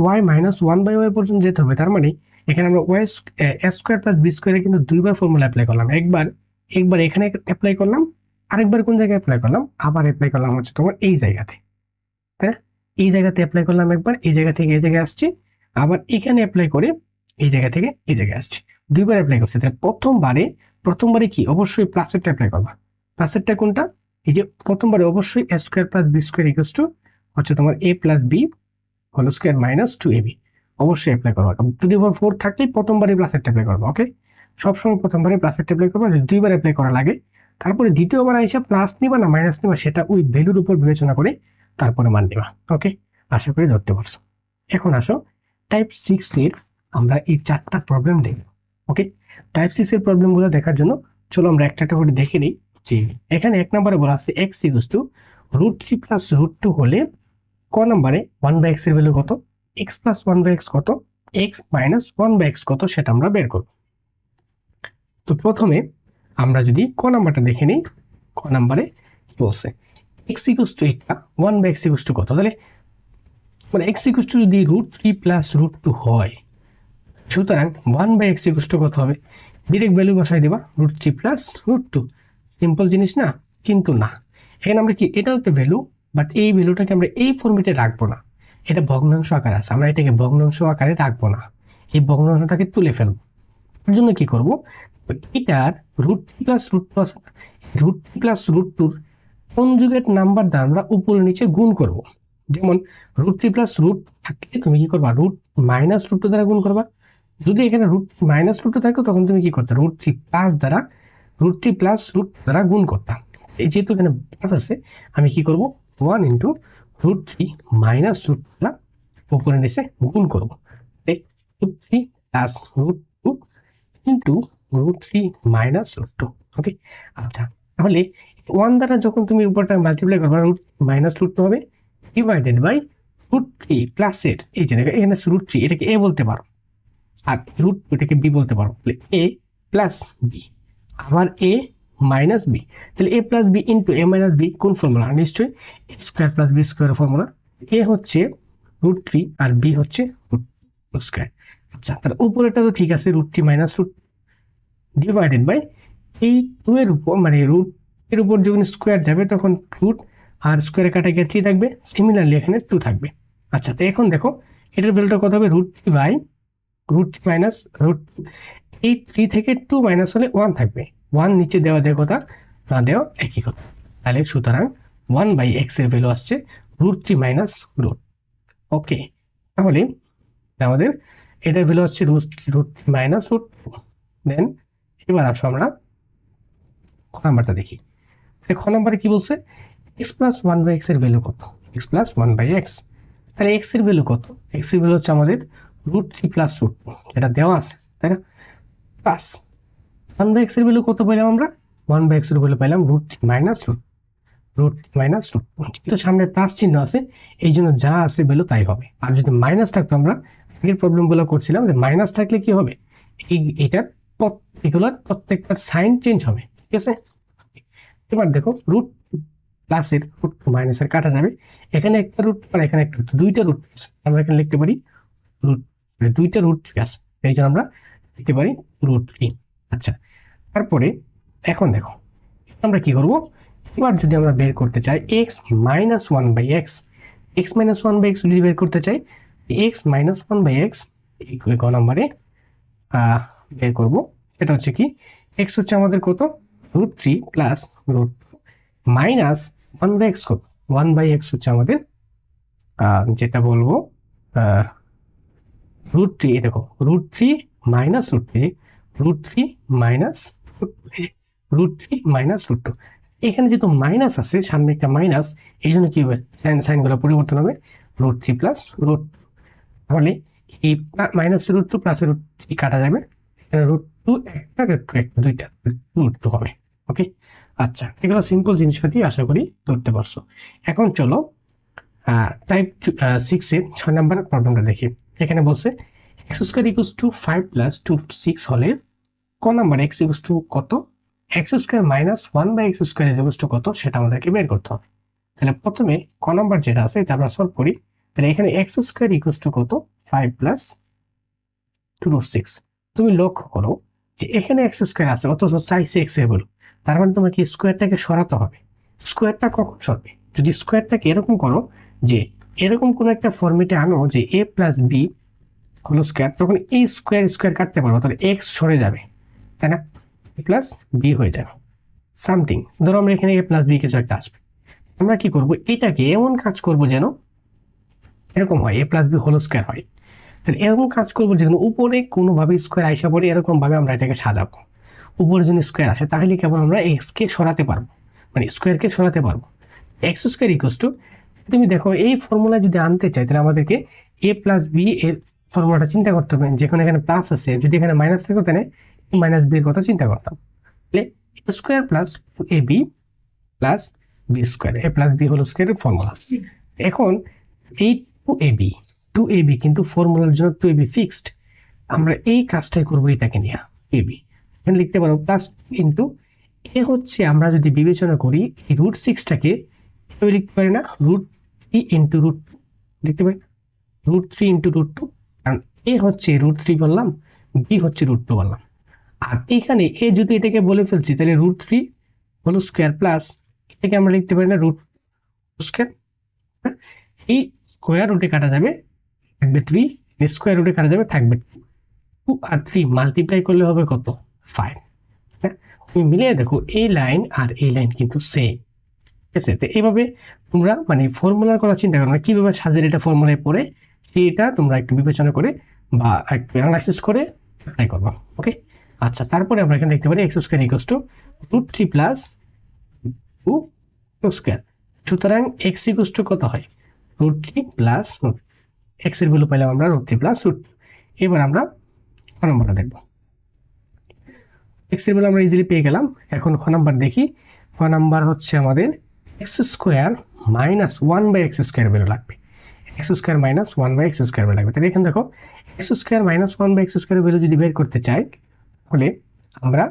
Y minus one by Y পর্যন্ত যেতে হবে, তার মানে এখানে আমরা ওয়াই স্কোয়ার প্লাস বি স্কোয়ারে কিন্তু দুইবার ফর্মুলা অ্যাপ্লাই করলাম। একবার এখানে অ্যাপ্লাই করলাম, আরেকবার কোন জায়গায় অ্যাপ্লাই করলাম, আবার অ্যাপ্লাই করলাম হচ্ছে তোমার এই জায়গাতে, তাই না? এই জায়গাতে অ্যাপ্লাই করলাম একবার, এই জায়গা থেকে এই জায়গায় আসছি, আবার এখানে অ্যাপ্লাই করে এই জায়গা থেকে এই জায়গায় আসছি, দুইবার অ্যাপ্লাই করছি। তাহলে প্রথমবারে কি অবশ্যই প্লাসেরটা অ্যাপ্লাই করবা। প্লাসেরটা কোনটা? এই যে প্রথমবারে অবশ্যই A square plus B square equals to হচ্ছে তোমার A plus B whole square minus two AB, অবশ্যই অ্যাপ্লাই করবা। টু দি পাওয়ার 4 থাকলেই প্রথমবারে প্লাসেরটা অ্যাপ্লাই করবা। ওকে, সবসময় প্রথমবারে প্লাসেরটা অ্যাপ্লাই করবা। যদি দুইবার অ্যাপ্লাই করা লাগে তারপরে দ্বিতীয়বার এসে প্লাস নিবা না মাইনাস নিবা সেটা ওই ভ্যালুর উপর বিবেচনা করে তারপরে মান নিবা। ওকে, আশা করি ধরতে পারছো। এখন আসো টাইপ 6 এর আমরা এই 4টা প্রবলেম দেখব। ওকে, টাইপ 6 এর প্রবলেমগুলো দেখার জন্য চলো আমরা একটা একটা করে দেখে নিই। যে এখানে 1 নম্বরে বলা আছে x ইকুয়ালস টু √3 প্লাস √2 হলে ক নম্বরে 1/x এর ভ্যালু কত, x প্লাস 1/x কত, x মাইনাস 1/x কত সেটা আমরা বের করব। তো প্রথমে আমরা যদি ক নাম্বারটা দেখে নিই, ক নাম্বারে কি বলছে x ইকুয়ালস টু এটা 1/x ইকুয়ালস টু কত, তাহলে মানে x ইকুয়ালস টু যদি √3 প্লাস √2 হয়, সুতরাং 1/x ইকুয়ালস টু কত হবে, ডিরেক্ট ভ্যালু বসাই দেবা √3 প্লাস √2। সিম্পল জিনিস না? কিন্তু না, এখানে আমরা কি এটাও একটা ভ্যালু, বাট এই ভ্যালুটাকে আমরা এই ফর্মেটে রাখবো না, এটা ভগ্নাংশ আকারে আছে, আমরা এটাকে ভগ্নাংশ আকারে রাখবো না, এই ভগ্নাংশটাকে তুলে ফেলবো। এর জন্য কি করব, এটার √3 প্লাস √2 কনজুগেট নাম্বার দ্বারা আমরা উপরে নিচে গুণ করব। যেমন √3 প্লাস √ থাকলে তুমি কি করবা, √ মাইনাস √2 দ্বারা গুণ করবা। যদি এখানে √ মাইনাস √2 থাকে তখন তুমি কি করতে, √3 প্লাস দ্বারা √3 প্লাস √ দ্বারা গুণ করতাম। এই যেহেতু এখানে প্লাস আছে, আমি কি করব 1 ইন্টু √3 মাইনাস √ দ্বারা উপরে নিচে গুণ করবো। √3 প্লাস √2 ইন্টু √3 মাইনাস √2। ওকে, আচ্ছা, তাহলে 1 দ্বারা যখন তুমি উপরটা মাল্টিপ্লাই করবা √ মাইনাস √2 হবে ডিভাইডেড বাই √3 প্লাসের এই যে দেখো এখানে √3 এটাকে a বলতে পারো আর √2 এটাকে b বলতে পারো, তাহলে a প্লাস b আবার a মাইনাস b, তাহলে a plus b into a minus b কোন ফর্মুলা, নিশ্চয়ই a square plus b square formula. a হচ্ছে √3 আর b হচ্ছে √ স্কোয়ার। আচ্ছা, তাহলে উপরেটা তো ঠিক আছে √3 মাইনাস √ ডিভাইডেড বাই এই 2 এর উপর, মানে √ এর উপর যখন স্কোয়ার যাবে তখন √ আর স্কোয়ারে কাটা গিয়ে 3 থাকবে, সিমিলারলি এখানে 2 থাকবে। আচ্ছা, তো এখন দেখো এটার ভ্যালুটা কত হবে, √3 বাই √3 মাইনাস √2, এই 3 থেকে 2 মাইনাস হলে 1 থাকবে, 1 নিচে দেওয়া যায় কথা, না দেওয়া একই কথা। তাহলে সুতরাং 1/x এর ভ্যালু আসছে √3 মাইনাস √ ওকে, তাহলে আমাদের এটার ভ্যালু হচ্ছে √3 মাইনাস √ দেন এবার আসো আমরা খ নাম্বারটা দেখি। খ নাম্বারে কি বলছে, x প্লাস 1/x এর ভ্যালু কত, x প্লাস 1/x, তাহলে x এর ভ্যালু কত, x এর ভ্যালু হচ্ছে আমাদের √3 প্লাস √ এটা দেওয়া আছে, তাই না? প্লাস 1/x এর ভ্যালু কত পেলাম আমরা, 1/x এর ভ্যালু পেলাম √3 মাইনাস √ √, কিন্তু সামনে প্লাস চিহ্ন আছে, এই জন্য যা আছে ভ্যালু তাই হবে। আর যদি মাইনাস থাকতো, আমরা আগের প্রবলেমগুলো করছিলাম যে মাইনাস থাকলে কি হবে, এটার প্রত্যেকটার সাইন চেঞ্জ হবে, ঠিক আছে? এবার দেখো √ প্লাসের √ মাইনাসের কাটা যাবে, এখানে একটা √ আর এখানে একটা দুইটা √ আছে, আমরা এখানে লিখতে পারি দুইটা √ আছে, এই জন্য আমরা লিখতে পারি √3। আচ্ছা, তারপরে এখন দেখো আমরা কি করব, এবার যদি আমরা বের করতে চাই X minus one by X, X minus one by X যদি বের করতে চাই X minus one by X ক নম্বরে বের করব। এটা হচ্ছে কি এক্স হচ্ছে আমাদের কত √3 plus √2 minus one by x কত ওয়ান বাই এক্স হচ্ছে আমাদের যেটা বলবো √3, দেখো √3 মাইনাস √3 মাইনাস √2 এখানে যেহেতু মাইনাস আছে সামনে একটা মাইনাস, এই জন্য কি হবে সাইনগুলো পরিবর্তন হবে √3 প্লাস √2, তাহলে এই মাইনাস √2 প্লাস √3 কাটা যাবে, √2 একটা দুইটা √2 হবে। ওকে, আচ্ছা এগুলো সিম্পল জিনিসপাতি আশা করি ধরতে পারছো। এখন চলো টাইপ 6 এর 6 নম্বর প্রবলেমটা দেখি। এখানে বলছে x square equals two 5 plus 2 6 হলে ক নাম্বার এক্স ইকুয়ালস টু কত, x square minus 1 by x square equals to কত সেটা আমাদেরকে বের করতে হবে। তাহলে প্রথমে ক নাম্বার যেটা আছে এটা আমরা সলভ করি। তাহলে এখানে এক্স স্কোয়ার ইকুয়ালস টু কত 5 প্লাস 2√6। তুমি লক্ষ্য করো যে এখানে এক্স স্কোয়ার আছে অথচ চাইছে এক্স এর ভ্যালু, তার মানে তোমাকে স্কোয়ারটাকে সরাতে হবে। স্কোয়ারটা কখন সরবে, যদি স্কোয়ারটাকে এরকম করো যে এরকম কোনো একটা ফর্মেটে আনো যে এ প্লাস বি হলো স্কোয়ার, তখন এই স্কোয়ার স্কোয়ার কাটতে পারবো, তাহলে এক্স সরে যাবে, তাই না, এ প্লাস বি হয়ে যাবে সামথিং। ধরো আমরা এখানে এ প্লাস বি কিছু একটা আসবে, আমরা কি করব এটাকে এমন কাজ করব যেন এরকম হয় এ প্লাস বি হোল স্কোয়ার হয়। তাহলে এরকম কাজ করবো যেন উপরে কোনোভাবে স্কোয়ার আইসা পড়ে, এরকম ভাবে আমরা এটাকে সাজাবো। উপরে যদি স্কোয়ার আসে তাহলে কেবল আমরা এক্সকে সরাতে পারবো, মানে স্কোয়ারকে সরাতে পারবো। এক্স স্কোয়ার ইকুয়ালস টু, তুমি দেখো এই ফর্মুলা যদি আনতে চাই তাহলে আমাদেরকে এ প্লাস বি এর ফর্মুলাটা চিন্তা করতে হবে, যেখানে এখানে প্লাস আছে যদি এখানে মাইনাস থাকতো তাহলে মাইনাস বি এর কথা চিন্তা করতাম। তাহলে A square plus A B plus B square, A plus B whole স্কোয়ারের ফর্মুলা। এখন এই টু এ বি কিন্তু ফর্মুলার জন্য টু এ বি ফিক্সড, আমরা এই কাজটাই করবো এটাকে নিয়ে এ বি এখানে লিখতে পারবো প্লাস ইন্টু এ হচ্ছে আমরা যদি বিবেচনা করি এই √6টাকে এভাবে লিখতে পারি না, √3 ইন্টু √2 লিখতে পারি, √3 ইন্টু √2, কারণ এ হচ্ছে √3 বললাম, বি হচ্ছে √2 বললাম। আর এখানে এ যদি এটাকে বলে ফেলছি তাহলে √3 হোল স্কোয়ার প্লাস এটাকে আমরা লিখতে পারি না √2 স্কোয়ার, এই স্কোয়ার রুটে কাটা যাবে থাকবে 3, স্কোয়ার রুটে কাটা যাবে থাকবে 2 আর 3 মাল্টিপ্লাই করলে হবে কত 5। হ্যাঁ, তুমি মিলিয়ে দেখো এই লাইন আর এই লাইন কিন্তু সেম। ঠিক আছে, তো এইভাবে তোমরা মানে ফর্মুলার কথা চিন্তা করো না, কীভাবে সাজের এটা ফর্মুলায় পড়ে এটা তোমরা একটু বিবেচনা করে বা একটু অ্যানালাইসিস করে ট্রাই করবো। ওকে, আচ্ছা তারপরে আমরা এখানে দেখতে পারি x square equals two √3 plus 2 square. সুতরাং এক্স ইকুয়ালস টু কত হয় √3 প্লাস এক্স এর ভ্যালু পাইলাম আমরা √3 প্লাস √2। এবার আমরা ক নম্বরটা দেখব, এক্স এর ভ্যালু আমরা ইজিলি পেয়ে গেলাম। এখন খ নাম্বার দেখি, খ নাম্বার হচ্ছে আমাদের X square minus 1 by x square value লাগবে, X square minus 1 by x square value লাগবে। তাহলে এখানে দেখো X square minus 1 by x square value যদি বের করতে চাই তাহলে আমরা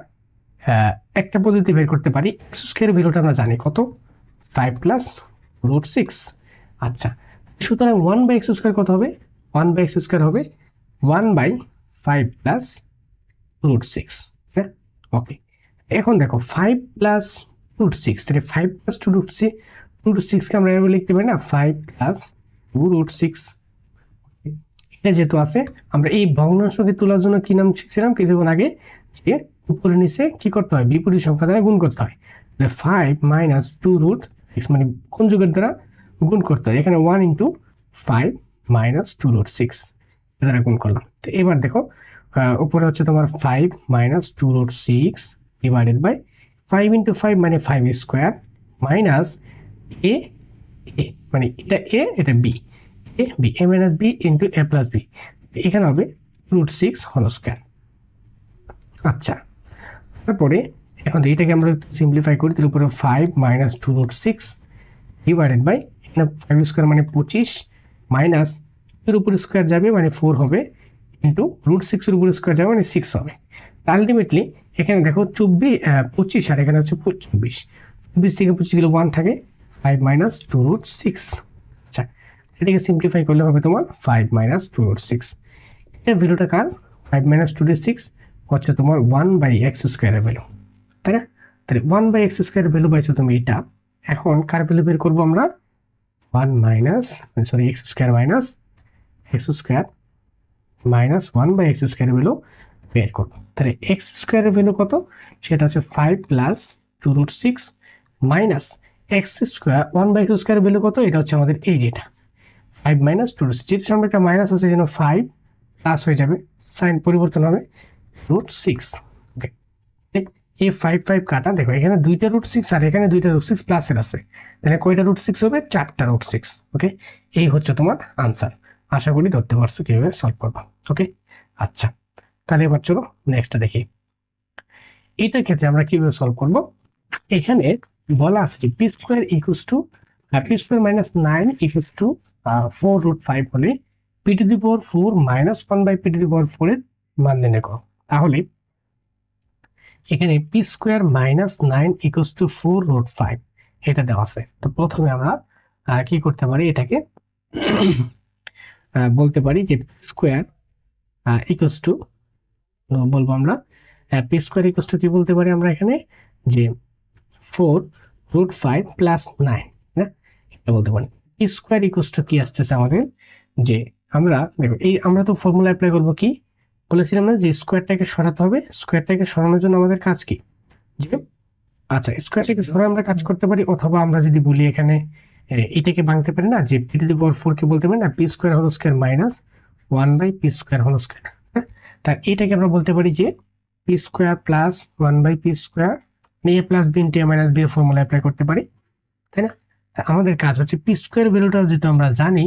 একটা পদ্ধতি বের করতে পারি। এক্স স্কোয়ার ভ্যালুটা আমরা জানি কত 5 প্লাস √6। আচ্ছা, সুতরাং 1 বাই এক্স স্কোয়ার কত হবে, 1 বাই এক্স স্কোয়ার হবে 1 বাই 5 প্লাস √6। হ্যাঁ, ওকে, এখন দেখো 5 প্লাস √6, তাহলে 5 প্লাস 2√6কে আমরা এভাবে লিখতে পারি না 5 প্লাস 2√6। এটা যেহেতু আছে আমরা এই ভগ্নাংশকে তোলার জন্য কি নাম শিখছিলাম কিছুক্ষণ আগে, যে উপরে নিচে কি করতে হয় বিপরীত সংখ্যা দ্বারা গুণ করতে হয়। তাহলে 5 মাইনাস 2√6 মানে কোন যুগের দ্বারা গুণ করতে হয়, এখানে 1 ইন্টু 5 মাইনাস 2√6 দ্বারা গুণ করলাম। তো এবার দেখো উপরে হচ্ছে তোমার 5 মাইনাস 2√6 ডিভাইডেড বাই 5 ইন্টু 5 মানে 5 স্কোয়ার মাইনাস এ মানে এটা এ এটা B, A B A minus B into A plus B, এখানে হবে √6 হোল স্কোয়ার। আচ্ছা, তারপরে এখন এইটাকে আমরা সিম্পলিফাই করি, তার উপরে 5 মাইনাস 2√6 ডিভাইডেড বাই এখানে 5 স্কোয়ার মানে 25 মাইনাস এর উপর স্কোয়ার যাবে মানে 4 হবে ইন্টু √6 এর উপর স্কোয়ার যাবে মানে 6 হবে। আলটিমেটলি এখানে দেখো 25 আর এখানে হচ্ছে 24 থেকে 25 গেলে 1 থাকে 5 মাইনাস 2√6। আচ্ছা, এটাকে সিম্পলিফাই করলে হবে তোমার 5 মাইনাস 2√6। এর ভ্যালুটা কার 5 মাইনাস 2√6 হচ্ছে তোমার 1 বাই এক্স স্কোয়ারের ভ্যালু, তাই না? তাহলে 1 বাই এক্স স্কোয়ারের ভ্যালু পাইছো তুমি এটা, এখন কার ভ্যালু বের করবো আমরা? 1 minus x square minus x square minus 1/x² value বের করবো। তাহলে এক্স স্কোয়ারের ভ্যালু কত? সেটা হচ্ছে 5 plus 2√6 minus x square 1/x² value কত? এটা হচ্ছে আমাদের এই যেটা 5 মাইনাস 2√6, যেহেতু সামনে একটা মাইনাস আছে যেন 5 প্লাস হয়ে যাবে, সাইন পরিবর্তন হবে √6। ওকে, এই 5 কাটা, দেখো এখানে 2টা √6 আর এখানে 2টা √6 প্লাসের আছে, তাহলে কয়টা √6 হবে? 4টা √6। ওকে, এই হচ্ছে তোমার আনসার। আশা করি ধরতে পারছো কিভাবে সলভ করবা। ওকে, আচ্ছা, তাহলে এবার চলো নেক্সটটা দেখি। এটার ক্ষেত্রে আমরা কিভাবে সলভ করব? এখানে বলা আছে যে p² p² minus 9 equals to 4√5 হলে p⁴ মাইনাস 1/p⁴ এর মান নির্ণয় করো। তাহলে এখানে p² মাইনাস 9 ইকুয়ালস টু 4√5 এটা দেওয়া আছে। তো প্রথমে আমরা কি করতে পারি? এটাকে বলতে পারি যে স্কোয়ার ইকুয়ালস টু, বলবো আমরা p² ইকুয়ালস টু কি বলতে পারি আমরা এখানে? যে 4√5 প্লাস 9, হ্যাঁ, এটা বলতে পারি। p² ইকুয়ালস টু কি আসতেছে আমাদের? যে আমরা দেখো আমরা তো ফর্মুলা অ্যাপ্লাই করবো, কি বলেছিলাম না যে স্কোয়ারটাকে সরাতে হবে। স্কোয়ারটাকে সরানোর জন্য আমাদের কাজ কি? আচ্ছা, স্কোয়ারটাকে সরাই আমরা কাজ করতে পারি, অথবা আমরা যদি বলি এখানে এটাকে ভাঙতে পারি না, যে p⁴ কে বলতে পারি না p² মাইনাস 1/p², হ্যাঁ, তা এটাকে আমরা বলতে পারি যে p² plus 1/p², A plus B into A minus B এর ফর্মুলা অ্যাপ্লাই করতে পারি, তাই না? আমাদের কাজ হচ্ছে p² ভ্যালুটা যেহেতু আমরা জানি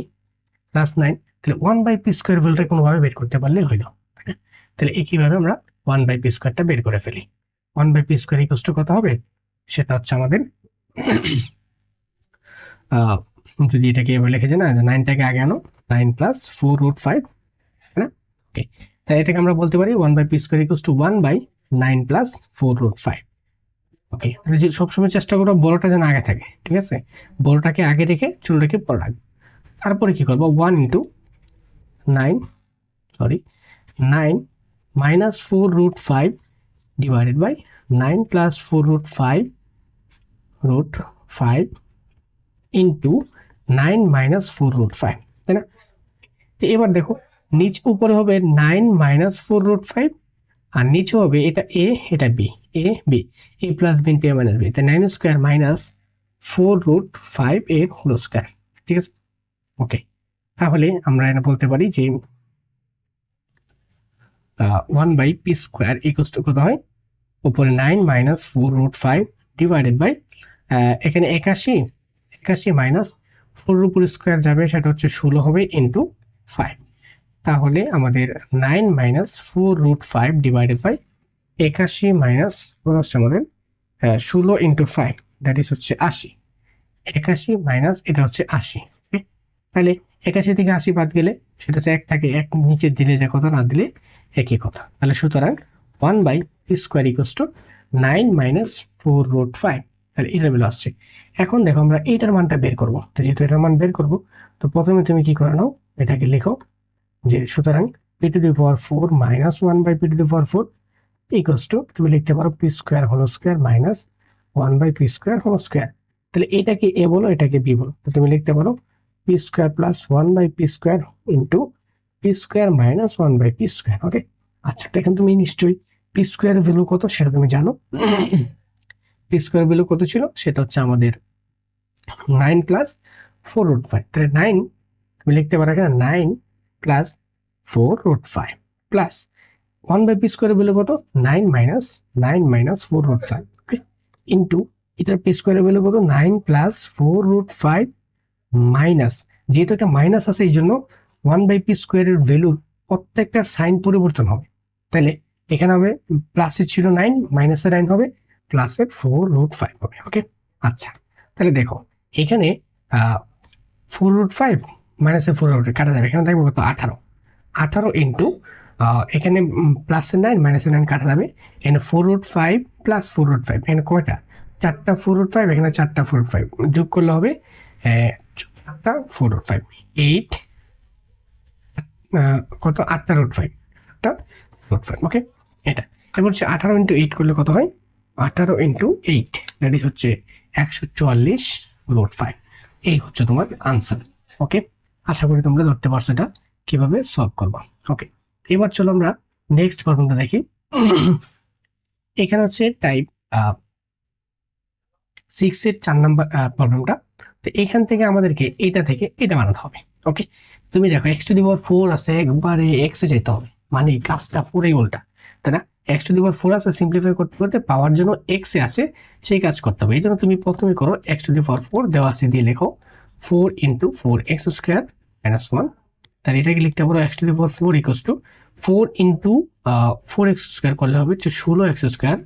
প্লাস 9, তাহলে 1/p² ভ্যালুটা কোনোভাবে বের করতে পারলেই হইল। তাহলে একইভাবে আমরা 1/p² বের করে ফেলি। 1/p² ইকুয়ালস টু কত হবে? সেটা হচ্ছে আমাদের যদি এটাকে এভাবে লিখে যায় না, 9টাকে আগে আনো, 9 প্লাস 4√5, তাই না? ওকে, তাহলে এটাকে আমরা বলতে পারি 1/p² ইকুয়ালস টু 1/9 প্লাস 4√5। ওকে, সবসময় চেষ্টা করো বড়টা যেন আগে থাকে, ঠিক আছে? বড়টাকে আগে রেখে ছোটটাকে পরে রাখবো। তারপরে কি করবো? 1 into 9 minus 4√5 divided by 9 plus 4√5 into 9 minus 4√5, তাই না? তো এবার দেখো নিচ উপরে হবে 9 মাইনাস 4√5 আর নিচে হবে এটা এ এটা B, A plus B into A minus B, তাই 9² মাইনাস 4√5 এর হোল স্কয়ার, ঠিক আছে? ওকে, তাহলে আমরা এটা বলতে পারি যে 1/p² ইকুয়ালস টু কত হয়? উপরে 9 মাইনাস 4√5 ডিভাইডেড বাই এখানে 81 মাইনাস 4 এর উপর স্কয়ার যাবে, সেটা হচ্ছে 16 হবে ইন্টু 5। তাহলে আমাদের 9 মাইনাস 4√5 ডিভাইডেড বাই 81 মাইনাস হচ্ছে আমাদের 16 ইন্টু 5, দ্যাট ইজ হচ্ছে 80। 81 মাইনাস এটা হচ্ছে 80। তাহলে 81 থেকে 80 বাদ গেলে সেটা হচ্ছে 1 থাকে, 1 নিচে দিলে যে কথা, না দিলে একই কথা। তাহলে সুতরাং 1/p² ইকুয়ালস টু 9 মাইনাস 4√5, তাহলে এটা ভ্যালু আসছে। এখন দেখো আমরা এইটার মানটা বের করবো। তো যেহেতু এটার মান বের করবো, তো প্রথমে তুমি কি করে নাও, এটাকে লিখো যে সুতরাং p⁴ minus 1/p⁴ equals to, তুমি লিখতে পারো p² whole square minus 1/p² whole square. তাহলে এটাকে এ বলো, এটাকে বি বলো, তো তুমি লিখতে পারো p² plus 1/p² into p² minus 1/p²। ওকে, আচ্ছা, দেখেন তুমি নিশ্চয়ই p² এর ভ্যালু কত সেটা তুমি জানো। p² ভ্যালু কত ছিল? সেটা হচ্ছে আমাদের 9 প্লাস 4√5। তাহলে 9 তুমি লিখতে পারো এখানে 9 প্লাস 4√5 প্লাস 1/p² ভ্যালু কত? 9 মাইনাস 4√5, ওকে, ইন্টু এটার p² ভ্যালু কত? 9 প্লাস 4√5 মাইনাস, যেহেতু একটা মাইনাস আছে এই জন্য 1/p² এর ভ্যালুর প্রত্যেকটার সাইন পরিবর্তন হবে। তাহলে এখানে হবে প্লাসের ছিল 9, মাইনাসের 9 হবে, প্লাসের 4√5 হবে। ওকে, আচ্ছা, তাহলে দেখো এখানে 4√5 মাইনাসের 4√5 কাটা যাবে, এখানে থাকবে কত? 18 ইন্টু এখানে প্লাসের 9 মাইনাসের 9 কাটা যাবে, এখানে 4√5 প্লাস 4√5, এখানে কয়টা? 4টা 4√5, এখানে 4টা 4√5 যোগ করলে হবে 4টা 4√5, 8 কত? 8টা √5, 8টা √5। ওকে, এটা এবার হচ্ছে 18 ইন্টু 8 করলে কত হয়? 18 ইন্টু 8, দ্যাট ইজ হচ্ছে 144√5। এই হচ্ছে তোমার আনসার। ওকে, আশা করি তোমরা ধরতে পারছো এটা কিভাবে সলভ করবা। ওকে, এবার চলো আমরা নেক্সট প্রবলেমটা দেখি। এখানে হচ্ছে টাইপ 6 এর 4 নাম্বার প্রবলেমটা। তো এখান থেকে আমাদেরকে এটা থেকে এটা বানাতে হবে। ওকে, তুমি দেখো x⁴ আছে, একবারে x এ যেতে হবে, মানে কাজটা পুরোই উল্টা, তাই না? x⁴ আছে, সিম্পলিফাই করতে করতে পাওয়ার জন্য x এ আছে সেই কাজ করতে হবে। এই জন্য তুমি প্রথমে করো x⁴ দেওয়া আছে দিয়ে লেখো 4 × 4x² - 1। তাহলে এটাকে লিখতে পারো x⁴ = 4 × 4x² করলে হবে 16x²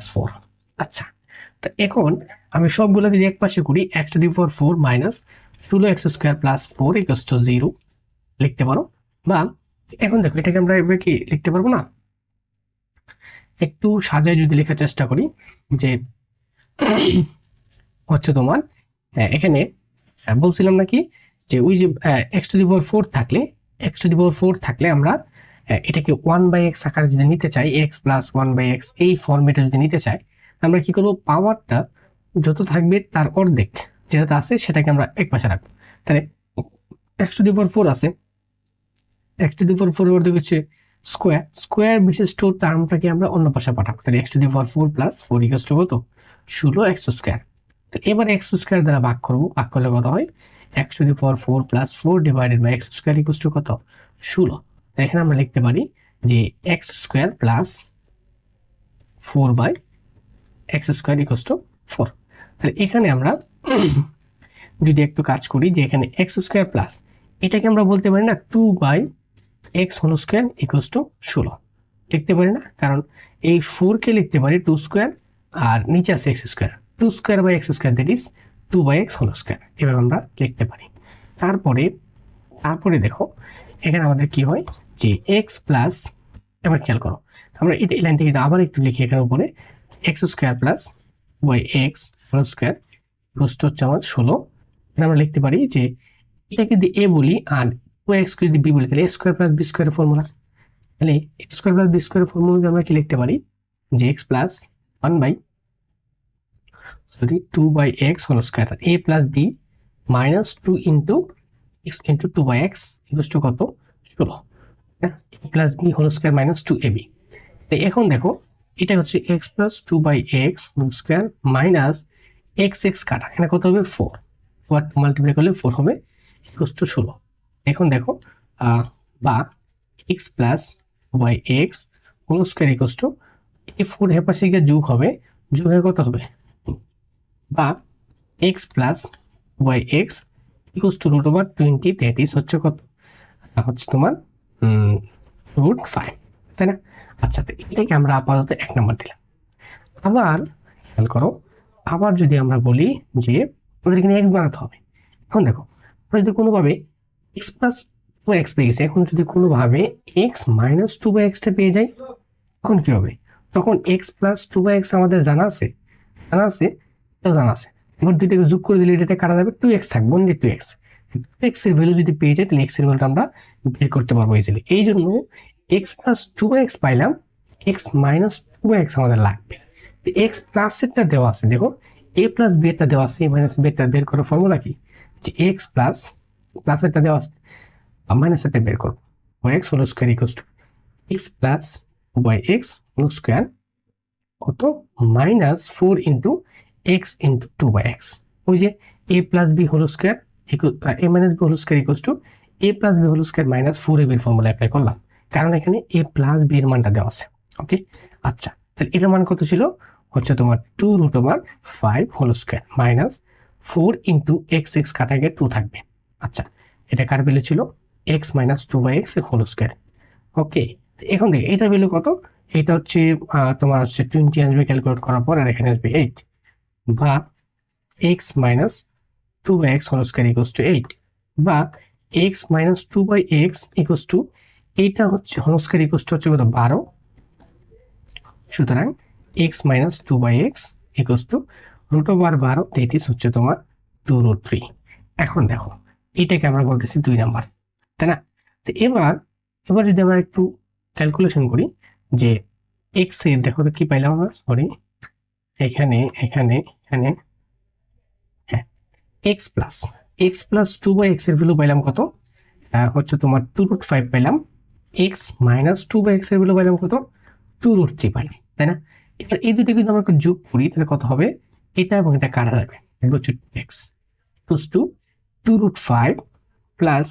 - 4। আচ্ছা, তো এখন আমি সবগুলো যদি এক পাশে করি, x⁴ - 16x² + 4 = 0 লিখতে পারো। বা এখন দেখো এটাকে আমরা এবার কি লিখতে পারবো না, একটু সাজায় যদি লেখার চেষ্টা করি, যে হচ্ছে তোমার এখানে বলছিলাম নাকি যে ওই যে x⁴ থাকলে আমরা এটাকে 1/x আকারে যদি নিতে চাই, x + 1/x এই ফরম্যাটে যদি নিতে চাই, আমরা কি করবো, পাওয়ারটা যত থাকবে তার অর্ধেক যেটা আছে সেটাকে আমরা এক পাশে রাখবো। তাহলে x⁴ আছে, x⁴ অর্ধেক হচ্ছে স্কোয়ার বিশিষ্ট টার্মটাকে আমরা অন্য পাশে পাঠাবো। তাহলে x⁴ + 4 = কত, 16x²। তো এবার x² দ্বারা ভাগ করবো, ভাগ করলে কত হয়, x⁴ + 4 / x² = কত, 16। এখানে আমরা লিখতে পারি যে x² + 4/x² = 4। তাহলে এখানে আমরা যদি একটু কাজ করি, যে এখানে x² প্লাস এটাকে আমরা বলতে পারি না 2/x² = 16 লিখতে পারি না, কারণ এই 4 কে লিখতে পারি 2² আর নিচে আছে x², 2² দ্যাট ইজ 2/x²। এভাবে আমরা লিখতে পারি। তারপরে দেখো এখানে আমাদের কি হয়, যে x প্লাস, এবার খেয়াল করো, আমরা এই লাইনটাকে আবার একটু লিখি, এখানে উপরে x² + y(x² হচ্ছে আমার 16। আমরা লিখতে পারি যে এটাকে যদি a বলি আর x কে যদি b বলি, তাহলে a² + b² এর ফর্মুলা। তাহলে x² + b² এর ফর্মুলা আমরা কি লিখতে পারি, যে x + 2/x² a + b - 2 × x × 2/x = কত, 16। a + b² - 2ab। এখন দেখো এটা হচ্ছে x + 2/x² - x কাটা, এখানে কত হবে, 4, মাল্টিপ্লাই করলে 4 হবে, = 16। এখন দেখো বা x + y(x² এই 4 এর পাশে গিয়ে যোগ হবে, যোগ হয়ে কত হবে, বা x + y(x) √20, দ্যাট ইজ হচ্ছে কত, হচ্ছে তোমার √5, তাই না? আচ্ছা, তো এটাকে আমরা আপাতত 1 নম্বর দিলাম। আবার খেয়াল করো, আবার যদি আমরা বলি যে ওদের এখানে x বানাতে হবে, এখন দেখো আমরা যদি কোনোভাবে x + 2x পেয়ে গেছি, এখন যদি কোনোভাবে x - 2/x পেয়ে যাই, তখন কি হবে, তখন x + 2/x আমাদের জানা আছে, এটাও জানা আছে। এবার দুইটাকে যোগ করে দিলে এটাতে কাটা যাবে, 2x থাকবে, অনলি 2x। x এর ভ্যালু যদি পেয়ে যাই, তাহলে x এর ভ্যালুটা আমরা বের করতে পারবো ইজিলি। এই জন্য x + 2x পাইলাম, x - 2x আমাদের লাগবে। x প্লাসেরটা দেওয়া আছে, দেখো a + b এরটা দেওয়া আছে, a - b এরটা বের করার ফর্মুলা কি, যে x প্লাসেরটা দেওয়া আছে, মাইনাসেরটা বের করবো, y(x² = x + y(x² কত, -4 × x × 2/x। ওই যে a + b² a - b² a + b² - 4ab এর ফর্মুলা অ্যাপ্লাই করলাম, কারণ এখানে a + b এর মানটা দেওয়া আছে। ওকে, আচ্ছা, তাহলে এটার মান কত ছিল, হচ্ছে তোমার 2√5² - 4 × x কাটা গিয়ে 2 থাকবে। আচ্ছা, এটা কার ভ্যালু ছিল, x - 2/x²। ওকে, এখন দেখ এটার ভ্যালু কত, এটা হচ্ছে তোমার হচ্ছে 20 আসবে ক্যালকুলেট করার পর, আর এখানে আসবে 8, বা x - 2/x² = 8, বা x - 2/x এইটা হচ্ছে হোল² হচ্ছে কত, 12। সুতরাং x - 2/x √12, দ্যাট ইজ হচ্ছে তোমার 2√3। এখন দেখো এটাকে আমরা বলতেছি 2 নাম্বার, তাই না? তো এবার যদি আমরা একটু ক্যালকুলেশন করি, যে x এর দেখো তো কি পাইলাম আমরা, সরি, এখানে এক্স প্লাস 2/x এর ভ্যালু পাইলাম কত, হচ্ছে তোমার 2√5 পাইলাম, এক্স মাইনাস 2/x এর ভ্যালু পাইলাম কত, 2√3 পাইলাম, তাই না? এবার এই দুটো কিন্তু আমরা একটু যোগ করি, তাহলে কত হবে, এটা এবং এটা কাটা যাবে, হচ্ছে x equals two 2√5 plus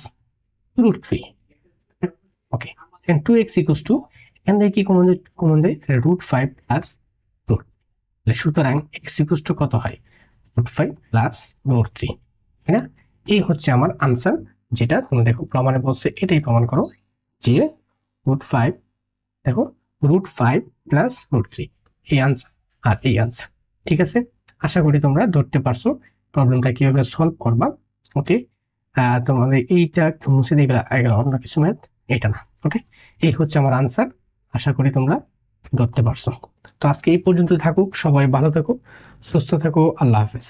2√3। Okay, and 2x equals to, এখান থেকে কি কমন যায় √5 প্লাস রুট, সুতরাং x equals to কত হয়, √5 প্লাস √3, তাই না? এই হচ্ছে আমার আনসার, যেটা তোমরা দেখো প্রমাণে বলছে, এটাই প্রমাণ করো যে √5, দেখো √5 প্লাস √3, এই আনসার আর এই আনসার। ঠিক আছে, আশা করি তোমরা ধরতে পারছো প্রবলেমটা কিভাবে সলভ করবা। ওকে, তোমাদের এইটা মুছে দিয়ে অন্য কিছু ম্যাথ, এটা না। ওকে, এই হচ্ছে আমার আনসার, আশা করি তোমরা ধরতে পারছো। তো আজকে এই পর্যন্ত থাকুক, সবাই ভালো থাকো, সুস্থ থাকো, আল্লাহ হাফেজ।